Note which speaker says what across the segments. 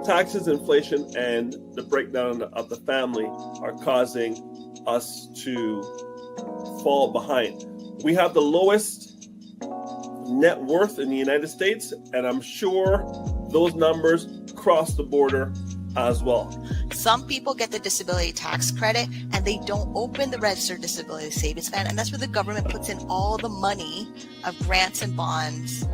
Speaker 1: taxes, inflation, and the breakdown of the family are causing us to fall behind. We have the lowest net worth in the United States, and I'm sure those numbers cross the border as well.
Speaker 2: Some people get the disability tax credit and they don't open the registered disability savings plan, and that's where the government puts in all the money of grants and bonds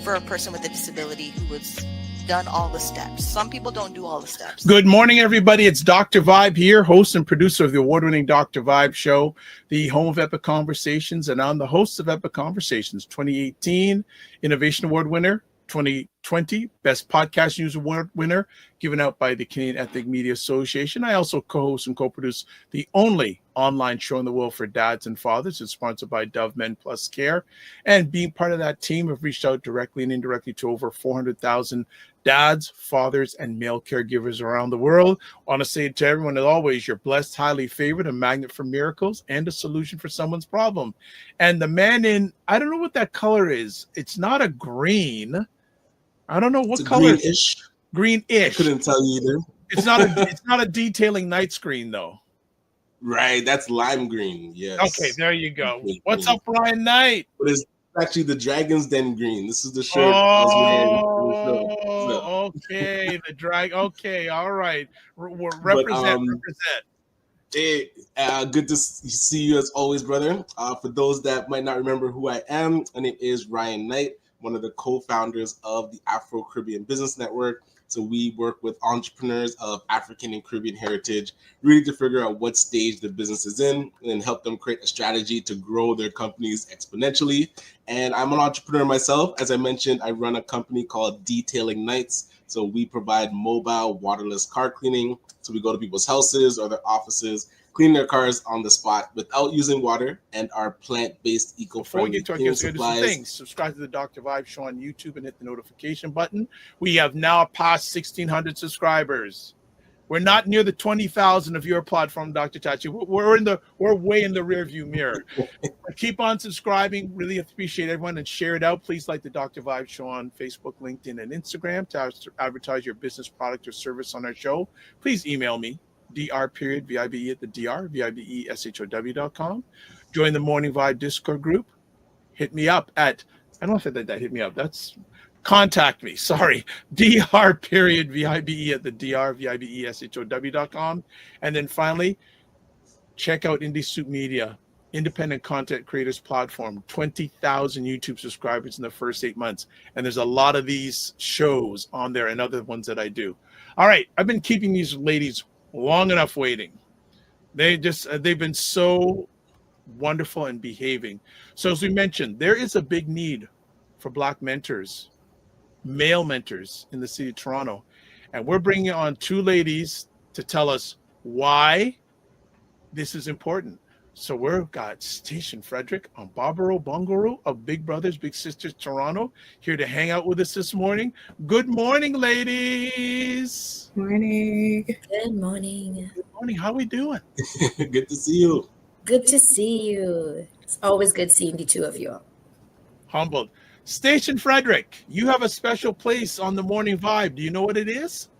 Speaker 2: for a person with a disability who has done all the steps. Some people don't do all the steps.
Speaker 3: Good morning, everybody. It's Dr. Vibe here, host and producer of the award-winning Dr. Vibe show, the home of Epic Conversations, and I'm the host of Epic Conversations, 2018 Innovation Award winner, 2020 Best Podcast News Award winner, given out by the Canadian Ethnic Media Association. I also co-host and co-produce the only online show in the world for dads and fathers. It's sponsored by Dove Men Plus Care. And being part of that team, I've reached out directly and indirectly to over 400,000 dads, fathers, and male caregivers around the world. I want to say to everyone, as always, you're blessed, highly favored, a magnet for miracles, and a solution for someone's problem. And the man in, I don't know what that color is. It's not a green. I don't know what color.
Speaker 4: Greenish.
Speaker 3: Greenish.
Speaker 4: I couldn't tell you either.
Speaker 3: It's not a detailing night screen though.
Speaker 4: Right, that's lime green. Yes.
Speaker 3: Okay, there you go. What's up, Brian Knight?
Speaker 4: But it's actually the Dragon's Den green. This is the shirt I was wearing.
Speaker 3: Okay, the drag. Okay, all right. Represent.
Speaker 4: Hey, good to see you as always, brother. For those that might not remember who I am, my name is Ryan Knight, one of the co-founders of the Afro-Caribbean Business Network. So we work with entrepreneurs of African and Caribbean heritage, really to figure out what stage the business is in and help them create a strategy to grow their companies exponentially. And I'm an entrepreneur myself. As I mentioned, I run a company called Detailing Nights. So we provide mobile waterless car cleaning. So we go to people's houses or their offices, clean their cars on the spot without using water, and our plant-based eco-friendly cleaning supplies.
Speaker 3: Subscribe to the Dr. Vibe show on YouTube and hit the notification button. We have now passed 1,600 subscribers. We're not near the 20,000 of your platform, Dr. Tachi. We're way in the rearview mirror. Keep on subscribing. Really appreciate everyone, and share it out. Please like the Dr. Vibe show on Facebook, LinkedIn, and Instagram to advertise your business, product, or service on our show. Please email me. Vibe at the vibeshow.com. Join the Morning Vibe Discord group. Hit me up at, I don't know if that hit me up. That's contact me. Sorry. Vibe at the vibeshow.com. And then finally, check out Indie Soup Media, independent content creators platform, 20,000 YouTube subscribers in the first 8 months. And there's a lot of these shows on there and other ones that I do. All right. I've been keeping these ladies long enough waiting. They've been so wonderful and behaving. So as we mentioned, there is a big need for Black mentors, male mentors in the city of Toronto. And we're bringing on two ladies to tell us why this is important. So we've got Stachen Frederick and Barbro Boungou of Big Brothers Big Sisters Toronto here to hang out with us this morning. Good morning, ladies.
Speaker 5: Morning.
Speaker 6: Good morning.
Speaker 3: Good morning. How are we doing?
Speaker 4: Good to see you.
Speaker 6: Good to see you. It's always good seeing the two of you.
Speaker 3: Humbled. Stachen Frederick, you have a special place on the Morning Vibe. Do you know what it is?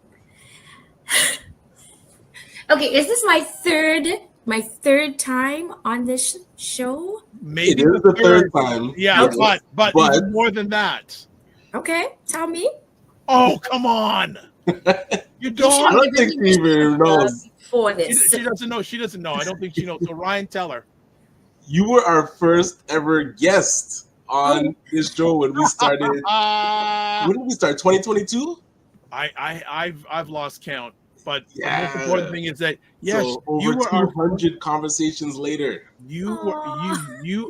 Speaker 6: Okay, is this my third time on this show?
Speaker 3: Maybe
Speaker 4: it is the third time.
Speaker 3: Yeah,
Speaker 6: okay.
Speaker 3: but even more than that.
Speaker 6: Okay, tell me.
Speaker 3: Oh, come on. You don't.
Speaker 4: I don't think she even knows.
Speaker 6: For this.
Speaker 3: She doesn't know. She doesn't know. I don't think she knows. So Ryan, tell her.
Speaker 4: You were our first ever guest on this show when we started. When did we start? 2022?
Speaker 3: I've lost count. But the most important thing is that yes,
Speaker 4: so over
Speaker 3: you were
Speaker 4: 200 conversations later.
Speaker 3: You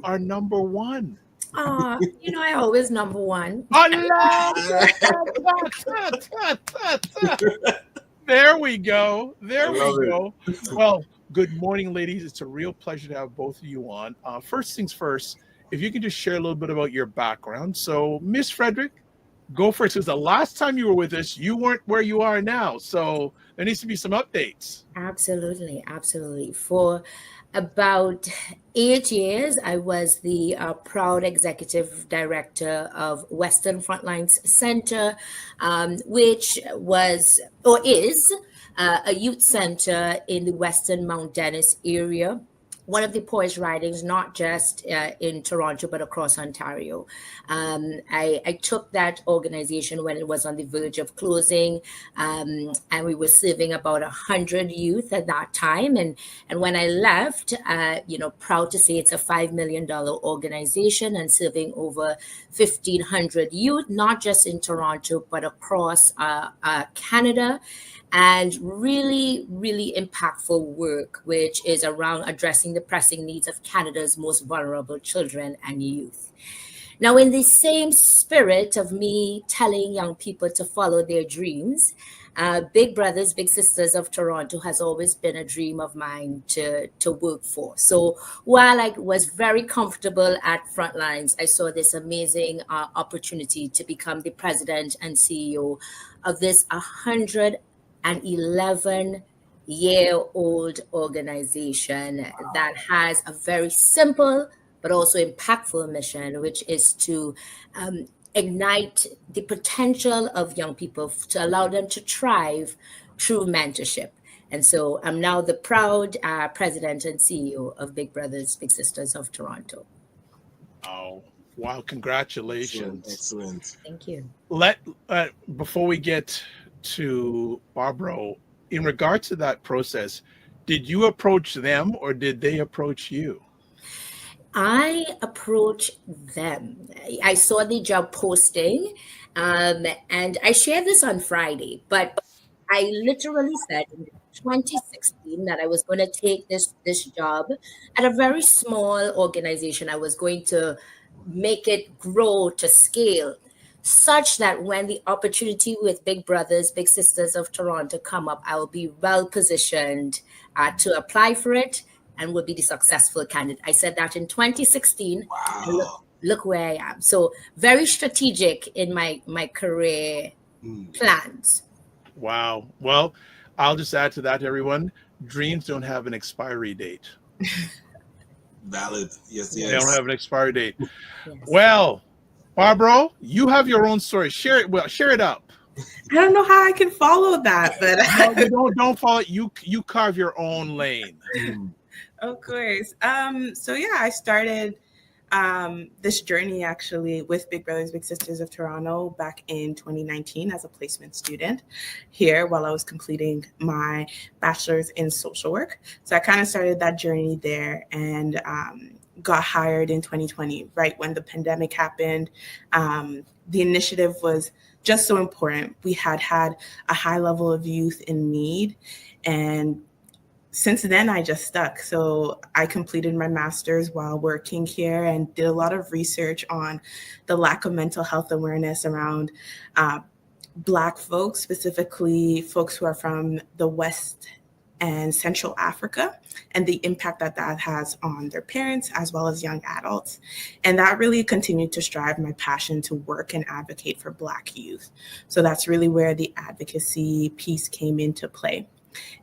Speaker 3: are number one.
Speaker 6: I always number one.
Speaker 3: There we go. There we go. Well, good morning, ladies. It's a real pleasure to have both of you on. First things first, if you can just share a little bit about your background. So, Miss Frederick, go first, because the last time you were with us, you weren't where you are now. So there needs to be some updates.
Speaker 6: Absolutely. For about 8 years, I was the proud executive director of Western Frontlines Center, which was or is a youth center in the Western Mount Dennis area. One of the poorest ridings, not just in Toronto, but across Ontario. I took that organization when it was on the verge of closing, and we were serving about 100 youth at that time. And when I left, proud to say it's a $5 million organization and serving over 1,500 youth, not just in Toronto, but across Canada. And really, really impactful work, which is around addressing the pressing needs of Canada's most vulnerable children and youth. Now, in the same spirit of me telling young people to follow their dreams, Big Brothers, Big Sisters of Toronto has always been a dream of mine to work for. So while I was very comfortable at Frontlines, I saw this amazing opportunity to become the president and CEO of this 111-year-old organization that has a very simple but also impactful mission, which is to ignite the potential of young people to allow them to thrive through mentorship. And so I'm now the proud president and CEO of Big Brothers, Big Sisters of Toronto.
Speaker 3: Oh, wow. Congratulations.
Speaker 4: Excellent.
Speaker 6: Thank you.
Speaker 3: Before we get to Barbro, in regard to that process, did you approach them or did they approach you?
Speaker 6: I approached them. I saw the job posting, and I shared this on Friday, but I literally said in 2016 that I was going to take this job at a very small organization. I was going to make it grow to scale, such that when the opportunity with Big Brothers, Big Sisters of Toronto come up, I will be well positioned to apply for it and will be the successful candidate. I said that in 2016.
Speaker 4: Wow.
Speaker 6: And look where I am. So very strategic in my career plans.
Speaker 3: Wow. Well, I'll just add to that, everyone. Dreams don't have an expiry date.
Speaker 4: Valid. Yes, yes.
Speaker 3: They don't have an expiry date.
Speaker 6: Yes.
Speaker 3: Well, Barbro, you have your own story. Share it. Well, share it up.
Speaker 5: I don't know how I can follow that, but
Speaker 3: No, you don't follow it. You carve your own lane.
Speaker 5: of course. So yeah, I started this journey actually with Big Brothers Big Sisters of Toronto back in 2019 as a placement student here while I was completing my bachelor's in social work. So I kind of started that journey there and got hired in 2020, right when the pandemic happened. The initiative was just so important. We had a high level of youth in need, and since then, I just stuck. So I completed my master's while working here and did a lot of research on the lack of mental health awareness around Black folks, specifically folks who are from the West and Central Africa, and the impact that has on their parents as well as young adults. And that really continued to drive my passion to work and advocate for Black youth. So that's really where the advocacy piece came into play.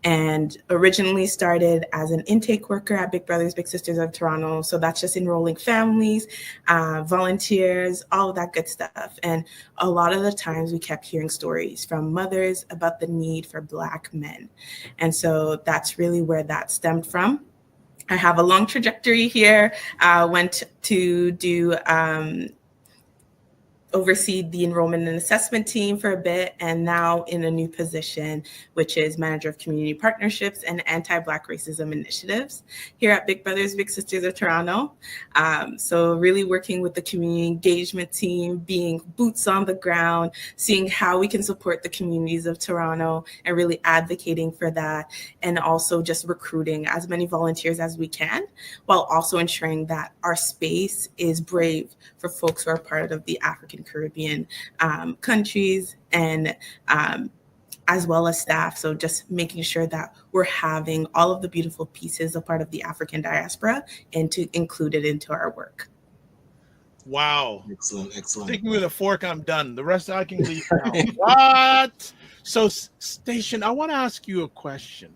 Speaker 5: And originally started as an intake worker at Big Brothers Big Sisters of Toronto. So that's just enrolling families, volunteers, all of that good stuff. And a lot of the times we kept hearing stories from mothers about the need for Black men. And so that's really where that stemmed from. I have a long trajectory here. Went to do oversee the enrollment and assessment team for a bit, and now in a new position, which is manager of community partnerships and anti-Black racism initiatives here at Big Brothers Big Sisters of Toronto. So really working with the community engagement team, being boots on the ground, seeing how we can support the communities of Toronto and really advocating for that, and also just recruiting as many volunteers as we can, while also ensuring that our space is brave for folks who are part of the African Caribbean countries and as well as staff. So just making sure that we're having all of the beautiful pieces a part of the African diaspora and to include it into our work.
Speaker 3: Wow.
Speaker 4: Excellent, excellent.
Speaker 3: Stick me with a fork, I'm done. The rest I can leave now. What? So, Stachen, I want to ask you a question,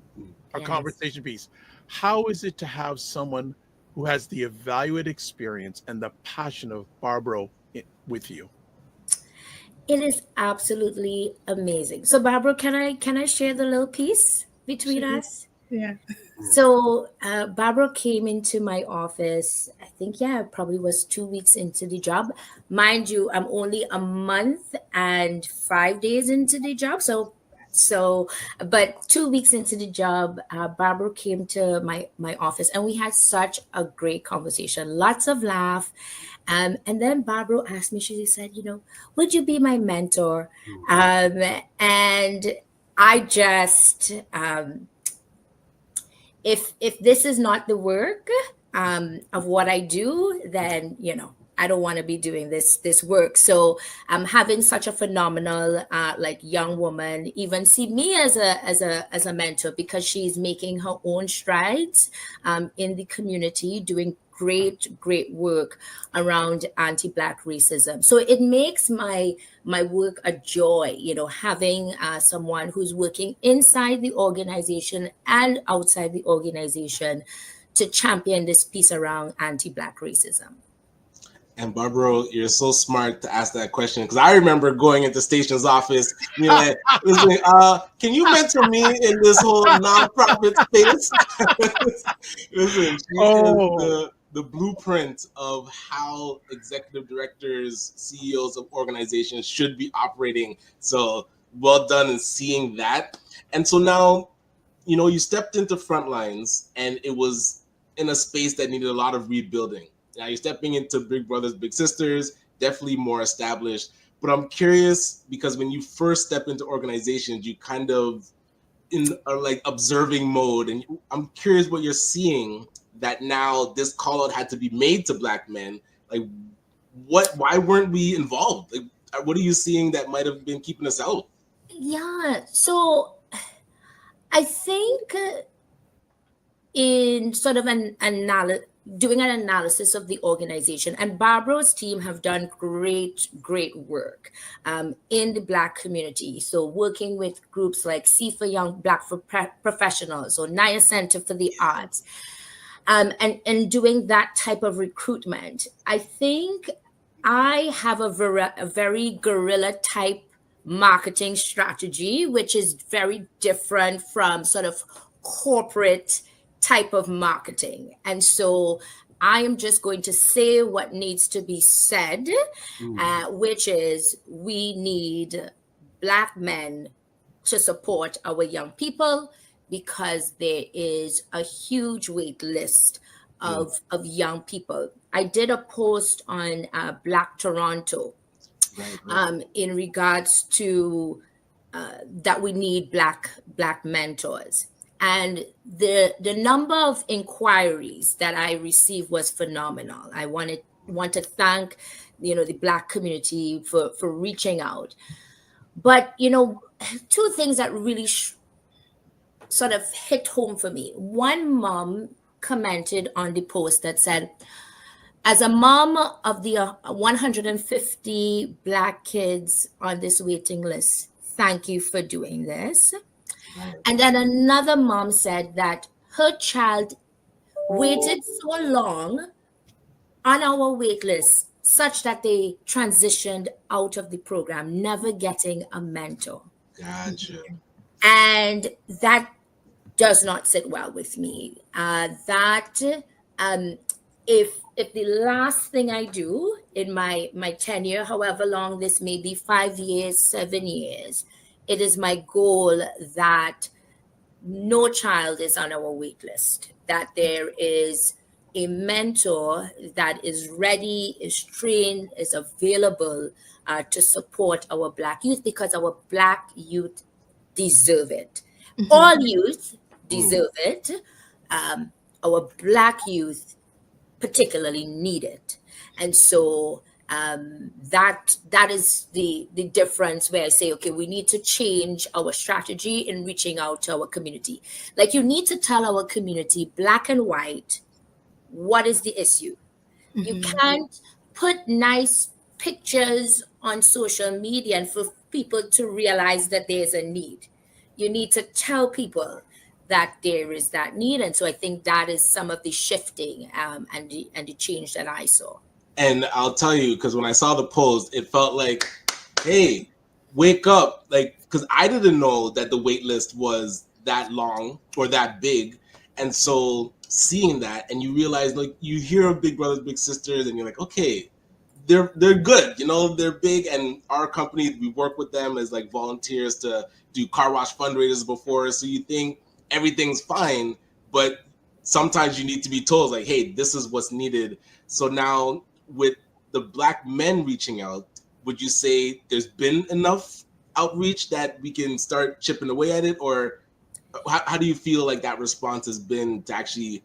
Speaker 3: a
Speaker 6: Yes.
Speaker 3: conversation piece. How is it to have someone who has the evaluate experience and the passion of Barbro with you?
Speaker 6: It is absolutely amazing. So Barbara, can I share the little piece between
Speaker 5: Sure.
Speaker 6: us?
Speaker 5: Yeah.
Speaker 6: So Barbara came into my office, I think, yeah, it probably was 2 weeks into the job. Mind you, I'm only a month and 5 days into the job. But 2 weeks into the job, Barbara came to my office and we had such a great conversation, lots of laugh. And then Barbara asked me, she said, would you be my mentor? And I just, if this is not the work of what I do, then I don't want to be doing this work. So having such a phenomenal like young woman even see me as a mentor, because she's making her own strides in the community, doing great work around anti-Black racism. So it makes my work a joy, having someone who's working inside the organization and outside the organization to champion this piece around anti-Black racism.
Speaker 4: And Barbara, you're so smart to ask that question, because I remember going into Station's office, like, listen, can you mentor me in this whole nonprofit space? Listen, she is the blueprint of how executive directors, CEOs of organizations should be operating. So well done in seeing that. And so now, you stepped into Frontlines, and it was in a space that needed a lot of rebuilding. Now you're stepping into Big Brothers Big Sisters, definitely more established. But I'm curious, because when you first step into organizations, you kind of in a like observing mode, and I'm curious what you're seeing that now this call out had to be made to Black men. Like, why weren't we involved? Like, what are you seeing that might have been keeping us out?
Speaker 6: Yeah, so I think in sort of doing an analysis of the organization, and Barbara's team have done great work in the Black community. So working with groups like C for Young Black Professionals or Naya Center for the Arts, and doing that type of recruitment. I think I have a very guerrilla type marketing strategy, which is very different from sort of corporate type of marketing. And so I am just going to say what needs to be said, which is we need Black men to support our young people, because there is a huge wait list of young people. I did a post on Black Toronto in regards to that we need Black mentors. And the number of inquiries that I received was phenomenal. I want to thank the Black community for reaching out. But two things that really sort of hit home for me. One mom commented on the post that said, as a mom of the 150 Black kids on this waiting list, thank you for doing this. And then another mom said that her child waited so long on our wait list such that they transitioned out of the program, never getting a mentor.
Speaker 4: Gotcha.
Speaker 6: And that does not sit well with me. If the last thing I do in my tenure, however long this may be, 5 years, 7 years, it is my goal that no child is on our wait list, that there is a mentor that is ready, is trained, is available to support our Black youth, because our Black youth deserve it. Mm-hmm. All youth deserve it. Our Black youth particularly need it. And so that is the difference, where I say, okay, we need to change our strategy in reaching out to our community. Like, you need to tell our community, Black and white, what is the issue. Mm-hmm. You can't put nice pictures on social media and for people to realize that there's a need. You need to tell people that there is that need. And so I think that is some of the shifting and the change that I saw.
Speaker 4: And I'll tell you, because when I saw the post, it felt like, hey, wake up. Like, because I didn't know that the wait list was that long or that big. And so seeing that, and you realize, like, you hear of Big Brothers Big Sisters and you're like, okay, they're good, you know, they're big. And our company, we work with them as like volunteers to do car wash fundraisers before. So you think everything's fine, but sometimes you need to be told, like, hey, this is what's needed. So now with the Black men reaching out, would you say there's been enough outreach that we can start chipping away at it? Or how do you feel like that response has been to actually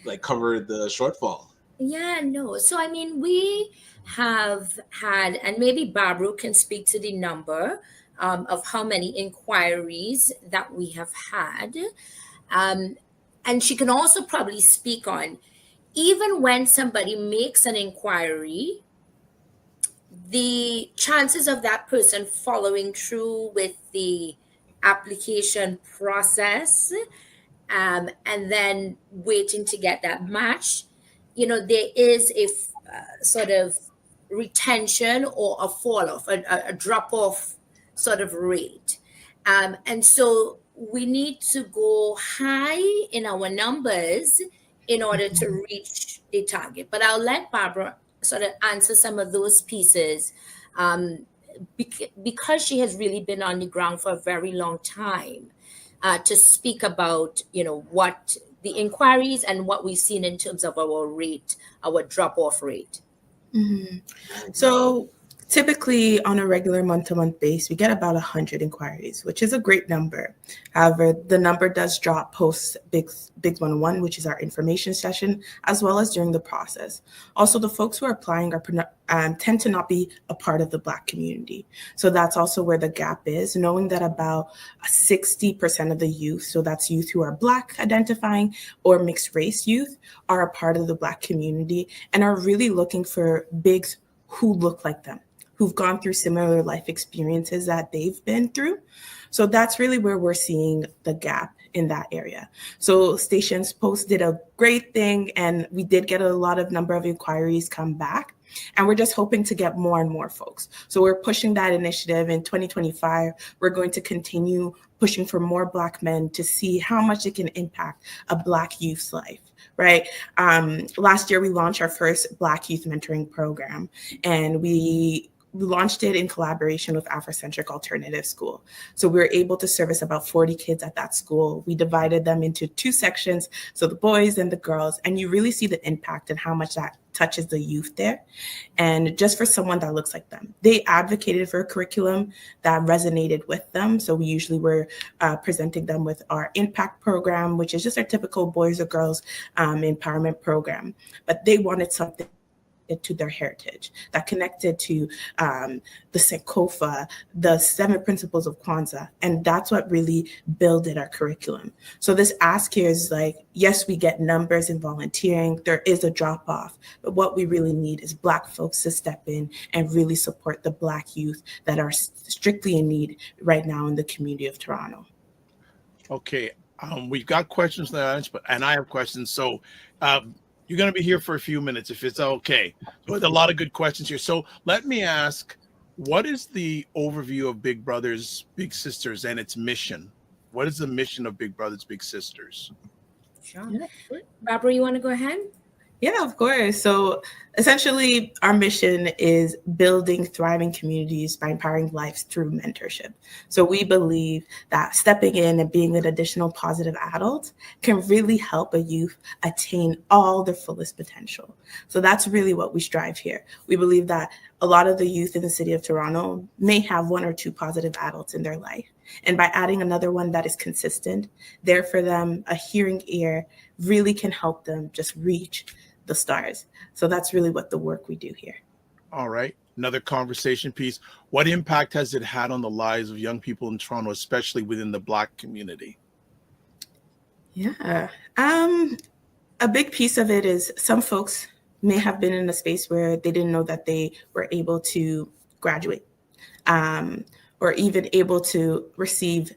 Speaker 4: like cover the shortfall?
Speaker 6: Yeah, no. So, I mean, we have had, and maybe Barbro can speak to the number of how many inquiries that we have had. Um, and she can also probably speak on, even when somebody makes an inquiry, the chances of that person following through with the application process and then waiting to get that match, there is a sort of retention or a fall off, a drop off sort of rate. And so we need to go high in our numbers in order to reach the target. But I'll let Barbara sort of answer some of those pieces because she has really been on the ground for a very long time to speak about, what the inquiries and what we've seen in terms of our rate, our drop-off rate.
Speaker 5: Mm-hmm. So typically on a regular month-to-month base, we get about 100 inquiries, which is a great number. However, the number does drop post Bigs 101, which is our information session, as well as during the process. Also, the folks who are applying tend to not be a part of the Black community. So that's also where the gap is, knowing that about 60% of the youth, so that's youth who are Black identifying or mixed race youth, are a part of the Black community and are really looking for bigs who look like them, who've gone through similar life experiences that they've been through. So that's really where we're seeing the gap in that area. So Station's post did a great thing, and we did get a lot of number of inquiries come back. And we're just hoping to get more and more folks. So we're pushing that initiative in 2025. We're going to continue pushing for more Black men to see how much it can impact a Black youth's life, right? Last year, we launched our first Black youth mentoring program, and we launched it in collaboration with Afrocentric Alternative School. So we were able to service about 40 kids at that school. We divided them into two sections, so the boys and the girls, and you really see the impact and how much that touches the youth there. And just for someone that looks like them, they advocated for a curriculum that resonated with them. So we usually were presenting them with our impact program, which is just our typical boys or girls empowerment program. But they wanted something to their heritage that connected to the Sankofa, the 7 principles of Kwanzaa. And that's what really builded our curriculum. So this ask here is like, yes, we get numbers in volunteering. There is a drop off, but what we really need is Black folks to step in and really support the Black youth that are strictly in need right now in the community of Toronto.
Speaker 3: Okay. We've got questions in the audience, and I have questions. So you're going to be here for a few minutes if it's okay. So there's a lot of good questions here. So let me ask, what is the overview of Big Brothers Big Sisters and its mission? What is the mission of Big Brothers Big Sisters?
Speaker 6: Sure. Barbara, you want to go ahead?
Speaker 5: Yeah, of course. So essentially, our mission is building thriving communities by empowering lives through mentorship. So we believe that stepping in and being an additional positive adult can really help a youth attain all their fullest potential. So that's really what we strive here. We believe that a lot of the youth in the city of Toronto may have 1 or 2 positive adults in their life. And by adding another one that is consistent, there for them, a hearing ear really can help them just reach the stars. So that's really what the work we do here.
Speaker 3: All right. Another conversation piece. What impact has it had on the lives of young people in Toronto, especially within the Black community?
Speaker 5: Yeah. A big piece of it is some folks may have been in a space where they didn't know that they were able to graduate or even able to receive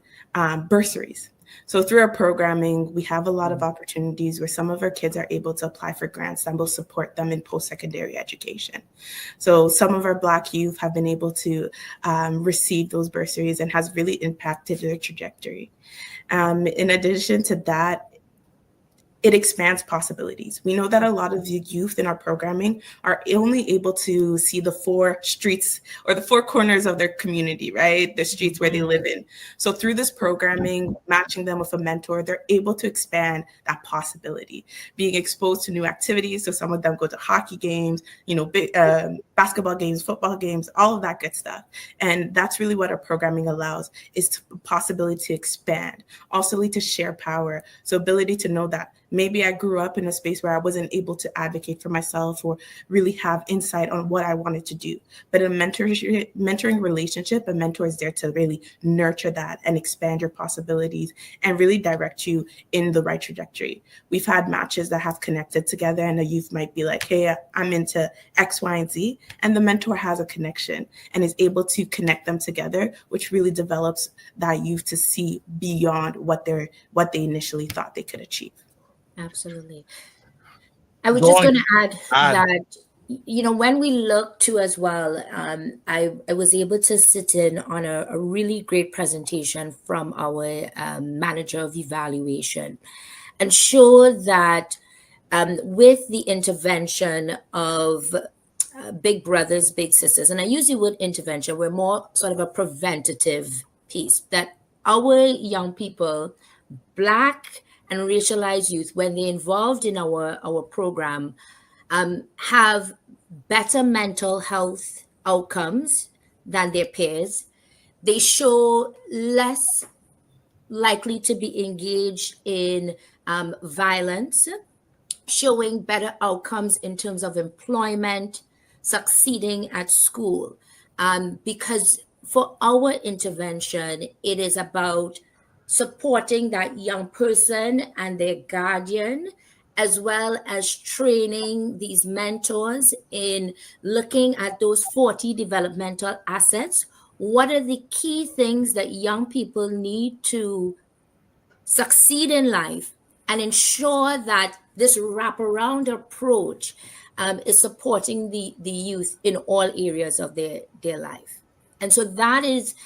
Speaker 5: bursaries. So through our programming, we have a lot of opportunities where some of our kids are able to apply for grants that will support them in post-secondary education. So some of our Black youth have been able to receive those bursaries and has really impacted their trajectory. In addition to that, it expands possibilities. We know that a lot of the youth in our programming are only able to see the 4 streets or the 4 corners of their community, right? The streets where they live in. So through this programming, matching them with a mentor, they're able to expand that possibility, being exposed to new activities. So some of them go to hockey games, basketball games, football games, all of that good stuff. And that's really what our programming allows, is the possibility to expand, also to share power. So ability to know that maybe I grew up in a space where I wasn't able to advocate for myself or really have insight on what I wanted to do. But in a mentoring relationship, a mentor is there to really nurture that and expand your possibilities and really direct you in the right trajectory. We've had matches that have connected together, and a youth might be like, hey, I'm into X, Y, and Z. And the mentor has a connection and is able to connect them together, which really develops that youth to see beyond what they initially thought they could achieve.
Speaker 6: Absolutely. I was
Speaker 3: Go
Speaker 6: just
Speaker 3: on.
Speaker 6: going to add
Speaker 3: Add.
Speaker 6: that, when we look to as well, I was able to sit in on a really great presentation from our manager of evaluation and show that with the intervention of Big Brothers, Big Sisters, and I use the word intervention, we're more sort of a preventative piece, that our young people, Black and racialized youth, when they're involved in our program, have better mental health outcomes than their peers. They show less likely to be engaged in violence, showing better outcomes in terms of employment, succeeding at school. Because for our intervention, it is about supporting that young person and their guardian, as well as training these mentors in looking at those 40 developmental assets. What are the key things that young people need to succeed in life, and ensure that this wraparound approach is supporting the youth in all areas of their life? And so that is,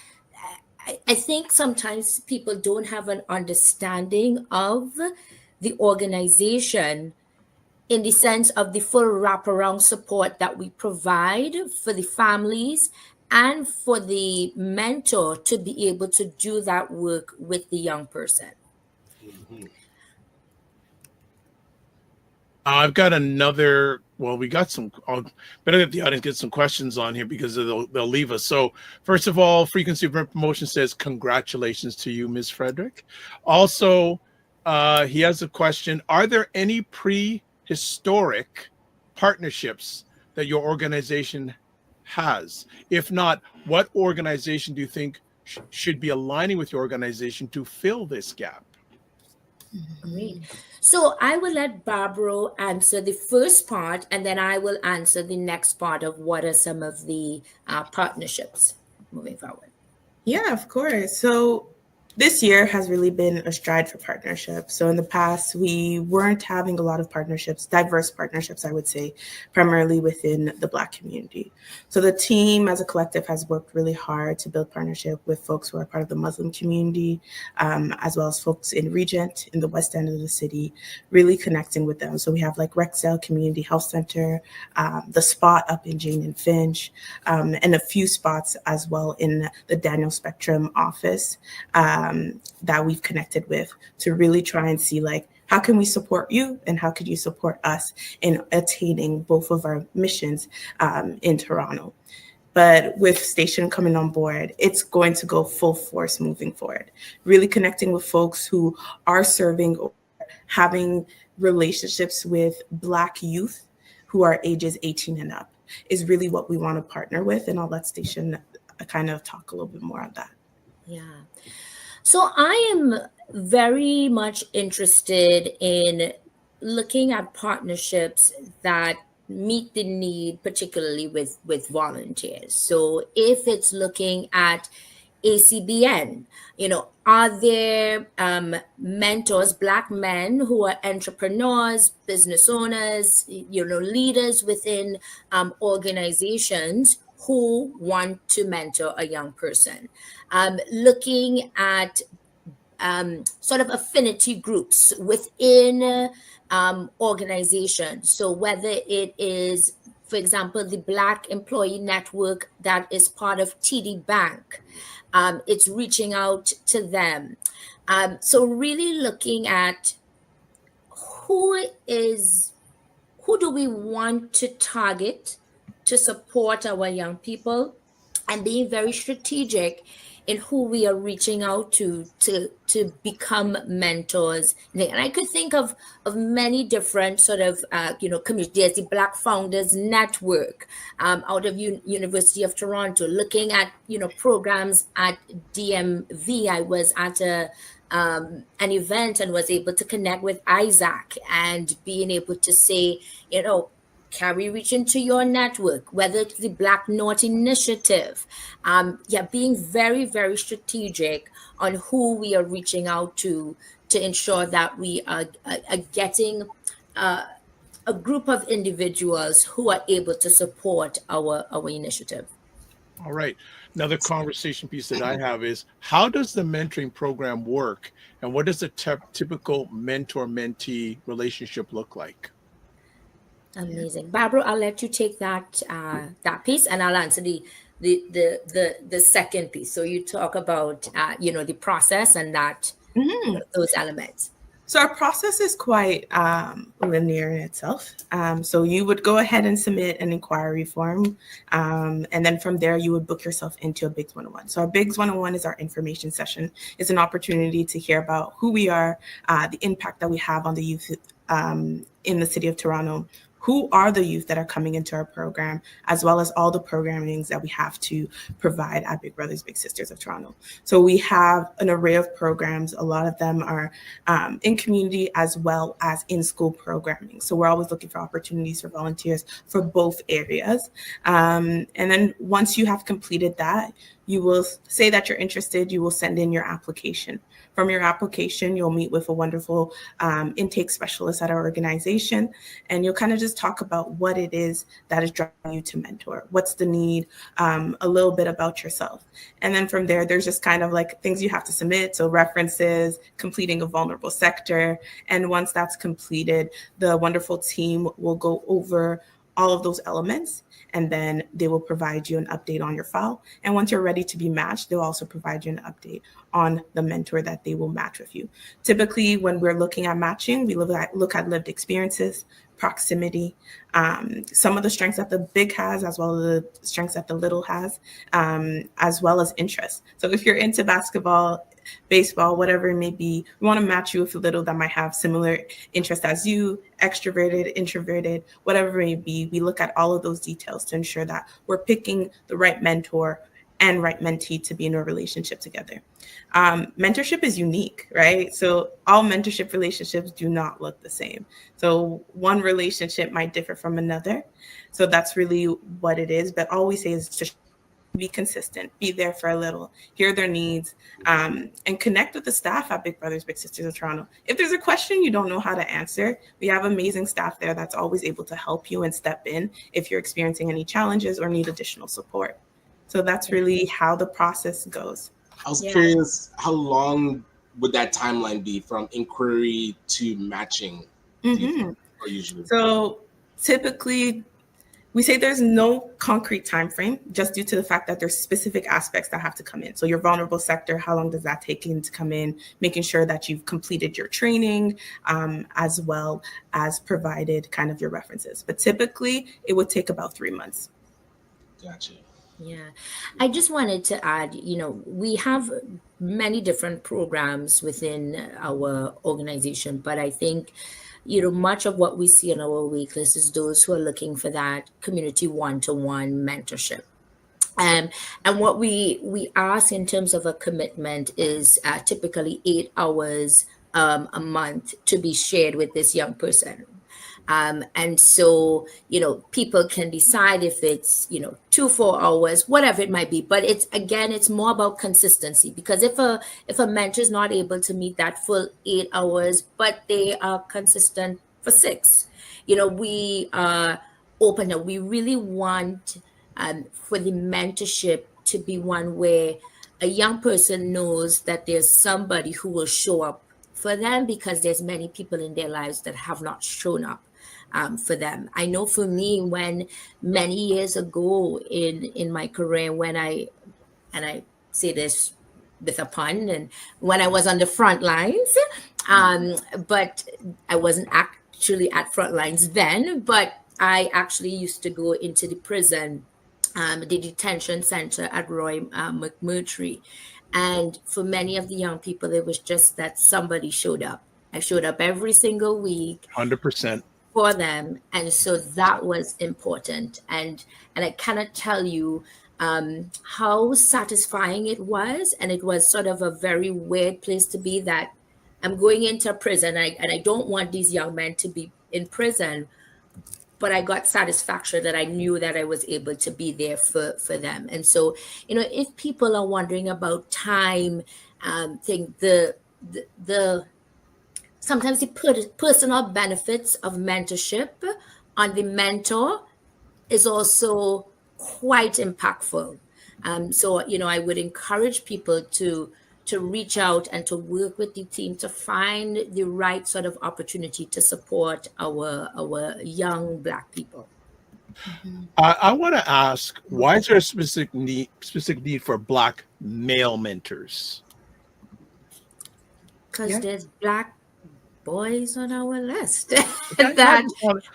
Speaker 6: I think sometimes people don't have an understanding of the organization in the sense of the full wraparound support that we provide for the families and for the mentor to be able to do that work with the young person.
Speaker 3: I've got another. Well, we got some. Better that the audience get some questions on here because they'll leave us. So, first of all, Frequency of Promotion says congratulations to you, Ms. Frederick. Also, he has a question: are there any prehistoric partnerships that your organization has? If not, what organization do you think should be aligning with your organization to fill this gap?
Speaker 6: Great. So I will let Barbro answer the first part, and then I will answer the next part of what are some of the partnerships moving forward.
Speaker 5: Yeah, of course. So this year has really been a stride for partnerships. So in the past, we weren't having a lot of partnerships, diverse partnerships, I would say, primarily within the Black community. So the team as a collective has worked really hard to build partnership with folks who are part of the Muslim community, as well as folks in Regent, in the west end of the city, really connecting with them. So we have like Rexdale Community Health Center, the spot up in Jane and Finch, and a few spots as well in the Daniel Spectrum office. That we've connected with to really try and see like, how can we support you and how could you support us in attaining both of our missions in Toronto. But with Stachen coming on board, it's going to go full force moving forward, really connecting with folks who are serving or having relationships with Black youth who are ages 18 and up is really what we want to partner with. And I'll let Stachen kind of talk a little bit more on that.
Speaker 6: Yeah. So I am very much interested in looking at partnerships that meet the need, particularly with volunteers. So if it's looking at ACBN? Are there mentors, Black men who are entrepreneurs, business owners, leaders within organizations who want to mentor a young person? Looking at sort of affinity groups within organizations. So whether it is, for example, the Black Employee Network that is part of TD Bank, it's reaching out to them. So really looking at who do we want to target to support our young people, and being very strategic in who we are reaching out to become mentors. And I could think of many different sort of communities. There's the Black Founders Network out of University of Toronto, looking at programs at DMV. I was at an event and was able to connect with Isaac, and being able to say, can we reach into your network, whether it's the Black North Initiative? Being very, very strategic on who we are reaching out to ensure that we are getting a group of individuals who are able to support our initiative.
Speaker 3: All right. Another conversation piece that I have is, how does the mentoring program work, and what does a typical mentor-mentee relationship look like?
Speaker 6: Amazing. Barbara, I'll let you take that piece, and I'll answer the second piece. So you talk about the process and that those elements.
Speaker 5: So our process is quite linear in itself. So you would go ahead and submit an inquiry form, and then from there you would book yourself into a BIGS 101. So our BIGS 101 is our information session. It's an opportunity to hear about who we are, the impact that we have on the youth in the city of Toronto. Who are the youth that are coming into our program, as well as all the programmings that we have to provide at Big Brothers Big Sisters of Toronto. So we have an array of programs. A lot of them are in community as well as in school programming. So we're always looking for opportunities for volunteers for both areas. And then once you have completed that, you will say that you're interested. You will send in your application. From your application, you'll meet with a wonderful intake specialist at our organization, and you'll kind of just talk about what it is that is driving you to mentor. What's the need? A little bit about yourself. And then from there, there's just kind of like things you have to submit. So references, completing a vulnerable sector. And once that's completed, the wonderful team will go over all of those elements, and then they will provide you an update on your file. And once you're ready to be matched, they'll also provide you an update on the mentor that they will match with you. Typically, when we're looking at matching, we look at lived experiences, proximity, some of the strengths that the big has, as well as the strengths that the little has, as well as interests. So if you're into basketball, baseball, whatever it may be, we want to match you with a little that might have similar interests as you, extroverted, introverted, whatever it may be. We look at all of those details to ensure that we're picking the right mentor and right mentee to be in a relationship together. Mentorship is unique, right? So all mentorship relationships do not look the same. So one relationship might differ from another. So that's really what it is. But all we say is just be consistent, be there for a little, hear their needs, and connect with the staff at Big Brothers Big Sisters of Toronto. If there's a question you don't know how to answer, we have amazing staff there that's always able to help you and step in if you're experiencing any challenges or need additional support. So that's really how the process goes.
Speaker 4: I was curious, how long would that timeline be from inquiry to matching? Or usually?
Speaker 5: So typically, we say there's no concrete time frame, just due to the fact that there's specific aspects that have to come in. So your vulnerable sector, how long does that take to come in? Making sure that you've completed your training, as well as provided kind of your references. But typically, it would take about 3 months.
Speaker 4: Gotcha.
Speaker 6: Yeah, I just wanted to add, we have many different programs within our organization, but I think, much of what we see on our wait list is those who are looking for that community one-to-one mentorship. And what we ask in terms of a commitment is typically 8 hours a month to be shared with this young person. And so, people can decide if it's, 2 4 hours, whatever it might be. But it's more about consistency, because if a mentor is not able to meet that full 8 hours, but they are consistent for 6, we are open. We really want for the mentorship to be one where a young person knows that there's somebody who will show up for them, because there's many people in their lives that have not shown up for them. I know for me, when many years ago in my career, and I say this with a pun, and when I was on the front lines, but I wasn't actually at front lines then, but I actually used to go into the prison, the detention center at Roy McMurtry. And for many of the young people, it was just that somebody showed up. I showed up every single week
Speaker 3: 100%.
Speaker 6: for them, and so that was important. And I cannot tell you how satisfying it was. And it was sort of a very weird place to be, that I'm going into prison, and I don't want these young men to be in prison, but I got satisfaction that I knew that I was able to be there for them. And so, if people are wondering about time, think the sometimes the personal benefits of mentorship on the mentor is also quite impactful. So, I would encourage people to reach out and to work with the team to find the right sort of opportunity to support our young Black people.
Speaker 3: I want to ask, why is there a specific need for Black male mentors?
Speaker 6: Because there's Black boys on our list that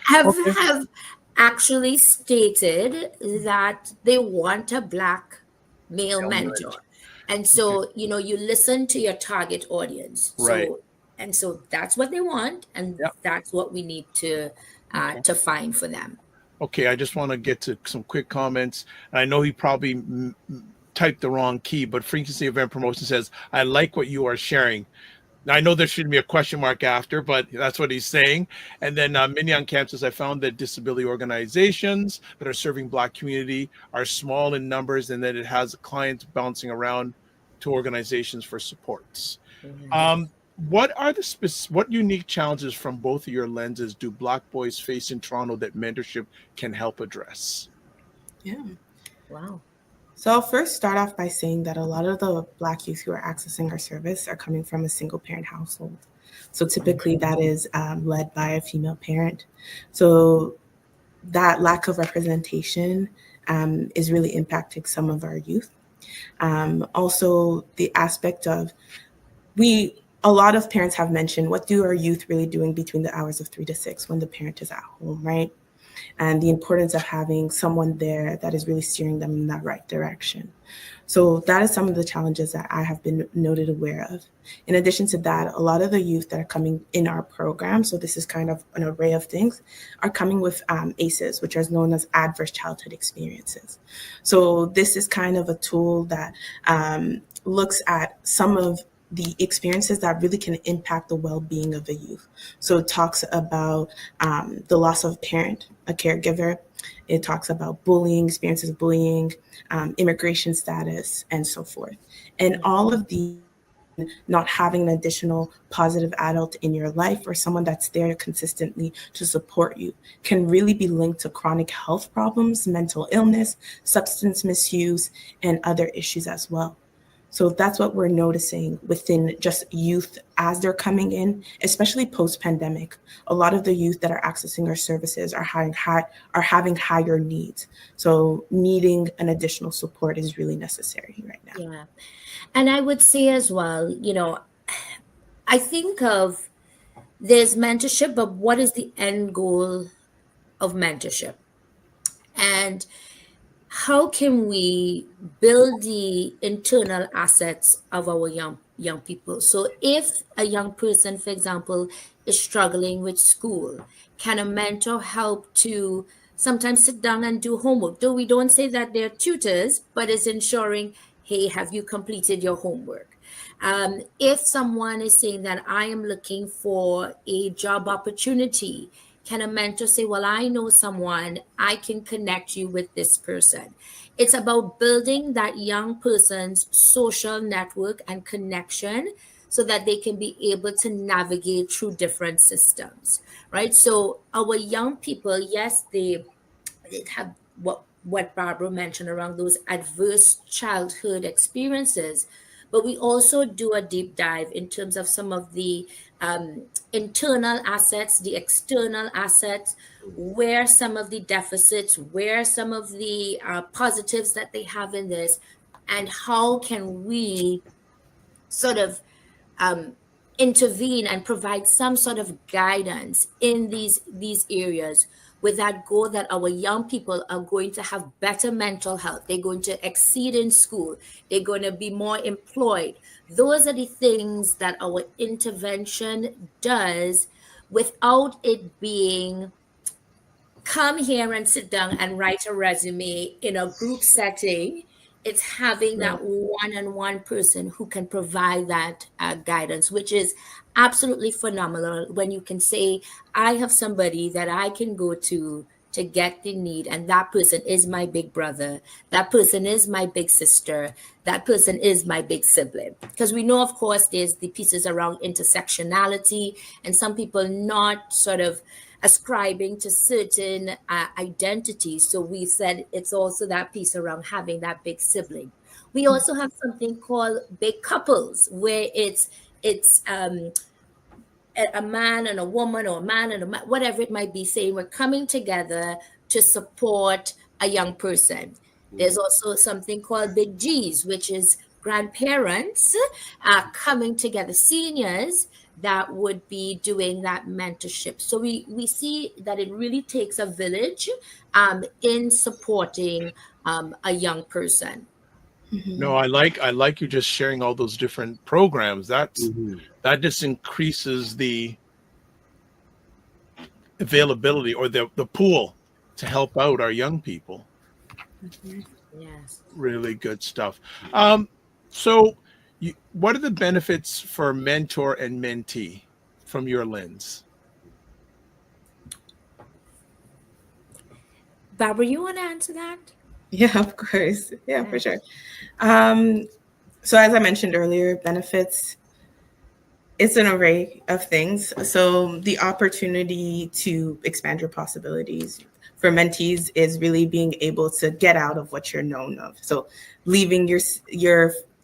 Speaker 6: have actually stated that they want a Black male mentor. And so, you listen to your target audience.
Speaker 3: Right.
Speaker 6: And so that's what they want. And that's what we need to find for them.
Speaker 3: Okay, I just want to get to some quick comments. I know he probably typed the wrong key, but Frequency Event Promotion says, I like what you are sharing. Now, I know there shouldn't be a question mark after, but that's what he's saying. And then Mignon Camp says, I found that disability organizations that are serving Black community are small in numbers, and that it has clients bouncing around to organizations for supports. Mm-hmm. What unique challenges from both of your lenses do Black boys face in Toronto that mentorship can help address?
Speaker 5: Yeah.
Speaker 6: Wow.
Speaker 5: So I'll first start off by saying that a lot of the Black youth who are accessing our service are coming from a single parent household. So typically that is led by a female parent. So that lack of representation is really impacting some of our youth. Also, the aspect of a lot of parents have mentioned, what do our youth really doing between the hours of 3 to 6 when the parent is at home, right? And the importance of having someone there that is really steering them in that right direction. So that is some of the challenges that I have been noted aware of. In addition to that, a lot of the youth that are coming in our program, so this is kind of an array of things, are coming with ACEs, which are known as adverse childhood experiences. So this is kind of a tool that looks at some of the experiences that really can impact the well-being of a youth. So it talks about the loss of a parent, a caregiver. It talks about bullying, experiences of bullying, immigration status, and so forth. And all of the not having an additional positive adult in your life or someone that's there consistently to support you can really be linked to chronic health problems, mental illness, substance misuse, and other issues as well. So that's what we're noticing within just youth as they're coming in, especially post-pandemic. A lot of the youth that are accessing our services are having higher needs. So needing an additional support is really necessary right now.
Speaker 6: Yeah. And I would say as well, I think of there's mentorship, but what is the end goal of mentorship? And how can we build the internal assets of our young people? So if a young person, for example, is struggling with school, can a mentor help to sometimes sit down and do homework? Though we don't say that they're tutors, but it's ensuring, hey, have you completed your homework? If someone is saying that I am looking for a job opportunity, can a mentor say, well, I know someone, I can connect you with this person? It's about building that young person's social network and connection so that they can be able to navigate through different systems, right? So our young people, yes, they have what Barbara mentioned around those adverse childhood experiences, but we also do a deep dive in terms of some of the internal assets, the external assets, where some of the deficits, where some of the positives that they have in this, and how can we sort of intervene and provide some sort of guidance in these areas, with that goal that our young people are going to have better mental health, they're going to exceed in school, they're going to be more employed. Those are the things that our intervention does without it being come here and sit down and write a resume in a group setting. It's having that one-on-one person who can provide that guidance, which is absolutely phenomenal when you can say, I have somebody that I can go to get the need, and that person is my big brother, that person is my big sister, that person is my big sibling. Because we know, of course, there's the pieces around intersectionality and some people not sort of ascribing to certain identities. So we said it's also that piece around having that big sibling. We also have something called big couples, where it's a man and a woman, or a man and a man, whatever it might be, saying we're coming together to support a young person. There's also something called big G's, which is grandparents coming together, seniors that would be doing that mentorship. So we see that it really takes a village in supporting a young person.
Speaker 3: No, I like you just sharing all those different programs. That just increases the availability or the pool to help out our young people.
Speaker 6: Yes.
Speaker 3: Really good stuff. So what are the benefits for mentor and mentee from your lens?
Speaker 6: Barbara, you want to answer that?
Speaker 5: Yeah, of course. Yeah, for sure. So as I mentioned earlier, benefits, it's an array of things. So the opportunity to expand your possibilities for mentees is really being able to get out of what you're known of. So leaving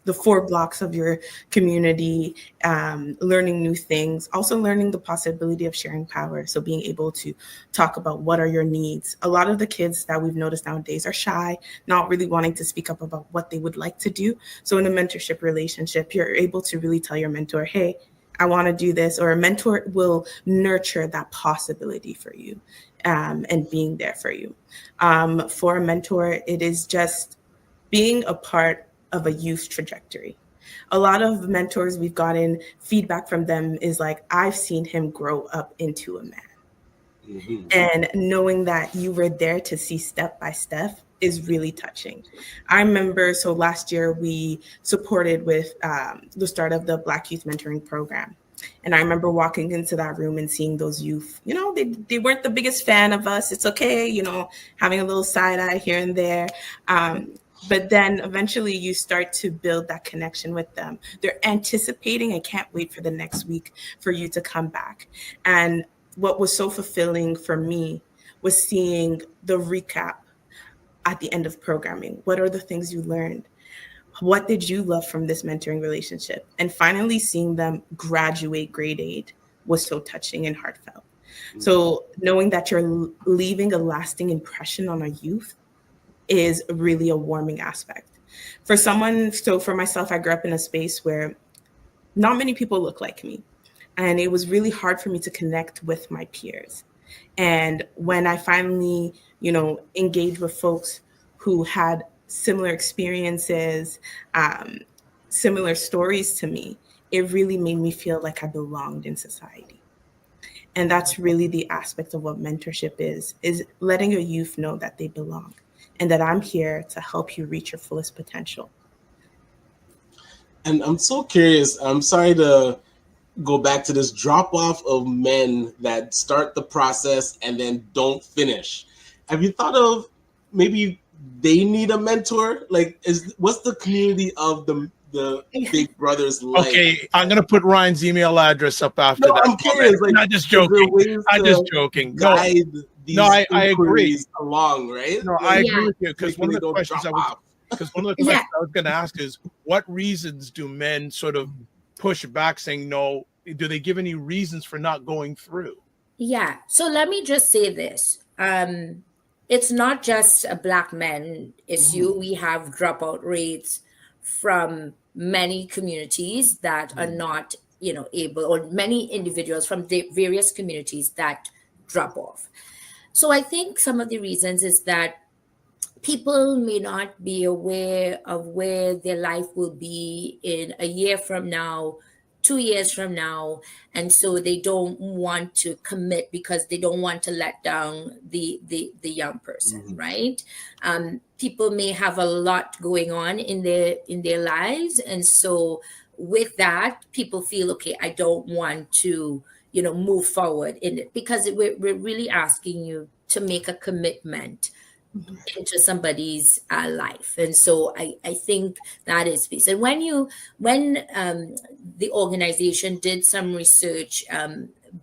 Speaker 5: the 4 blocks of your community, learning new things, also learning the possibility of sharing power. So being able to talk about what are your needs. A lot of the kids that we've noticed nowadays are shy, not really wanting to speak up about what they would like to do. So in a mentorship relationship, you're able to really tell your mentor, hey, I want to do this, or a mentor will nurture that possibility for you and being there for you. For a mentor, it is just being a part of a youth trajectory. A lot of mentors, we've gotten feedback from them is like, I've seen him grow up into a man. And knowing that you were there to see step by step is really touching. I remember, so last year we supported with the start of the Black Youth Mentoring Program. And I remember walking into that room and seeing those youth, they weren't the biggest fan of us. It's okay, having a little side eye here and there. But then eventually you start to build that connection with them. They're anticipating and can't wait for the next week for you to come back. And what was so fulfilling for me was seeing the recap at the end of programming. What are the things you learned? What did you love from this mentoring relationship? And finally seeing them graduate grade 8 was so touching and heartfelt. So knowing that you're leaving a lasting impression on a youth is really a warming aspect. For myself, I grew up in a space where not many people look like me. And it was really hard for me to connect with my peers. And when I finally, engaged with folks who had similar experiences, similar stories to me, it really made me feel like I belonged in society. And that's really the aspect of what mentorship is letting your youth know that they belong and that I'm here to help you reach your fullest potential.
Speaker 4: And I'm so curious. I'm sorry to go back to this drop off of men that start the process and then don't finish. Have you thought of maybe they need a mentor? Like, what's the community of the Big Brothers like?
Speaker 3: Okay, I'm gonna put Ryan's email address up after
Speaker 4: No,
Speaker 3: that.
Speaker 4: I'm curious. Like,
Speaker 3: not just
Speaker 4: is there
Speaker 3: joking.
Speaker 4: ways
Speaker 3: I'm
Speaker 4: to
Speaker 3: just joking.
Speaker 4: guide these
Speaker 3: I agree.
Speaker 4: inquiries along, right?
Speaker 3: No,
Speaker 4: Like,
Speaker 3: I agree with you because
Speaker 4: like
Speaker 3: one of
Speaker 4: they
Speaker 3: the
Speaker 4: don't
Speaker 3: questions
Speaker 4: drop
Speaker 3: I was
Speaker 4: off.
Speaker 3: because one of the questions I was going to ask is what reasons do men sort of push back saying no? Do they give any reasons for not going through?
Speaker 6: Yeah. So let me just say this. It's not just a black men issue. We have dropout rates from many communities that are not, able, or many individuals from the various communities that drop off. So I think some of the reasons is that people may not be aware of where their life will be in a year from now, 2 years from now, and so they don't want to commit because they don't want to let down the young person, right? People may have a lot going on in their lives, and so with that, people feel, okay, I don't want to move forward in it, because we're really asking you to make a commitment into somebody's life. And so I think that is piece. And when the organization did some research,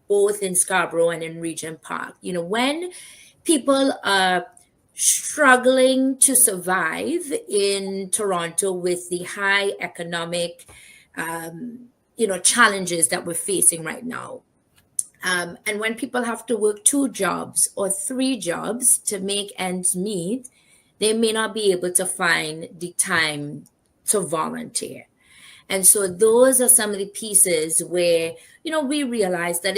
Speaker 6: both in Scarborough and in Regent Park, when people are struggling to survive in Toronto with the high economic challenges that we're facing right now, and when people have to work 2 jobs or 3 jobs to make ends meet, they may not be able to find the time to volunteer. And so those are some of the pieces where, we realize that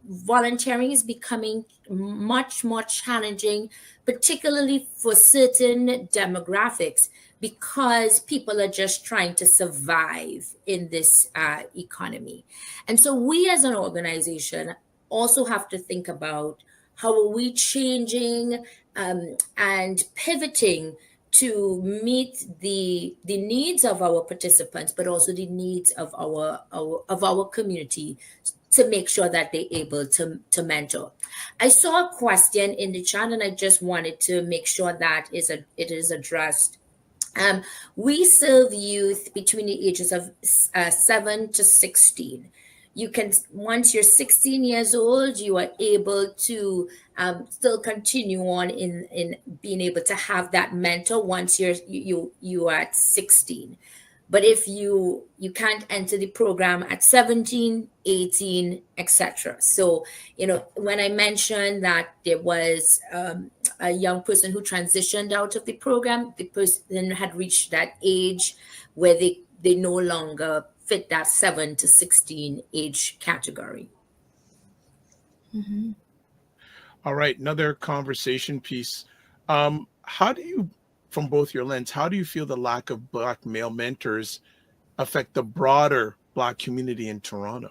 Speaker 6: volunteering is becoming much more challenging, particularly for certain demographics, because people are just trying to survive in this economy. And so we as an organization also have to think about how are we changing and pivoting to meet the needs of our participants, but also the needs of our community, to make sure that they're able to mentor. I saw a question in the chat, and I just wanted to make sure that it is addressed. We serve youth between the ages of 7 to 16. You can, once you're 16 years old, you are able to still continue on in being able to have that mentor once you are at 16. But if you can't enter the program at 17, 18, etc. So, when I mentioned that there was a young person who transitioned out of the program, the person had reached that age where they no longer fit that 7 to 16 age category.
Speaker 5: Mm-hmm.
Speaker 3: All right, another conversation piece. How do you, from both your lens, how do you feel the lack of Black male mentors affect the broader Black community in Toronto?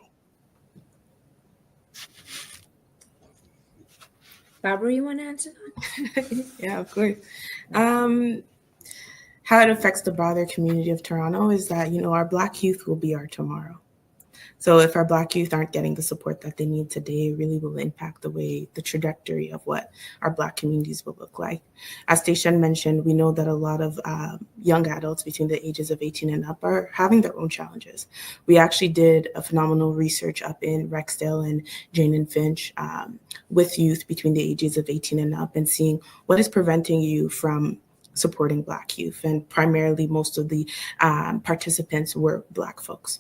Speaker 6: Barbara, you want to answer
Speaker 5: that? Yeah, of course. How it affects the broader community of Toronto is that, our Black youth will be our tomorrow. So if our Black youth aren't getting the support that they need today, it really will impact the trajectory of what our Black communities will look like. As Stachen mentioned, we know that a lot of young adults between the ages of 18 and up are having their own challenges. We actually did a phenomenal research up in Rexdale and Jane and Finch with youth between the ages of 18 and up, and seeing what is preventing you from supporting Black youth. And primarily most of the participants were Black folks.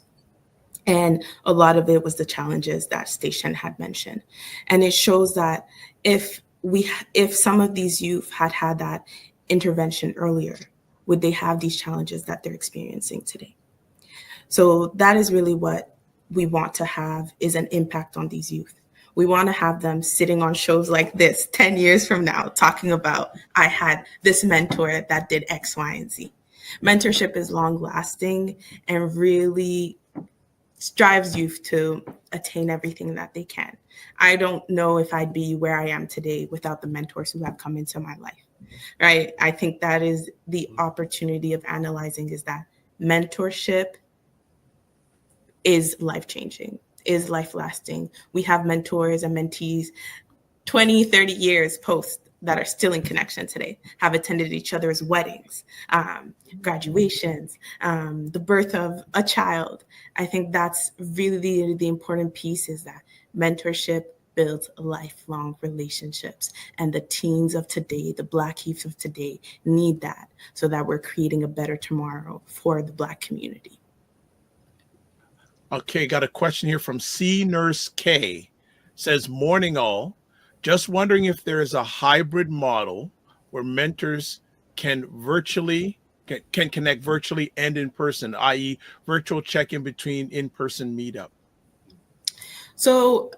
Speaker 5: And a lot of it was the challenges that Stachen had mentioned. And it shows that if some of these youth had that intervention earlier, would they have these challenges that they're experiencing today? So that is really what we want to have, is an impact on these youth. We want to have them sitting on shows like this 10 years from now, talking about, I had this mentor that did X, Y, and Z. Mentorship is long lasting and really strives youth to attain everything that they can. I don't know if I'd be where I am today without the mentors who have come into my life, right? I think that is the opportunity of analyzing, is that mentorship is life-changing, is life-lasting. We have mentors and mentees 20, 30 years post that are still in connection today, have attended each other's weddings, graduations, the birth of a child. I think that's really the important piece, is that mentorship builds lifelong relationships. And the teens of today, the Black youth of today, need that, so that we're creating a better tomorrow for the Black community.
Speaker 3: Okay, got a question here from C Nurse K. Says, morning all. Just wondering if there is a hybrid model where mentors can connect virtually and in person, i.e. virtual check-in between in-person meetup.
Speaker 5: So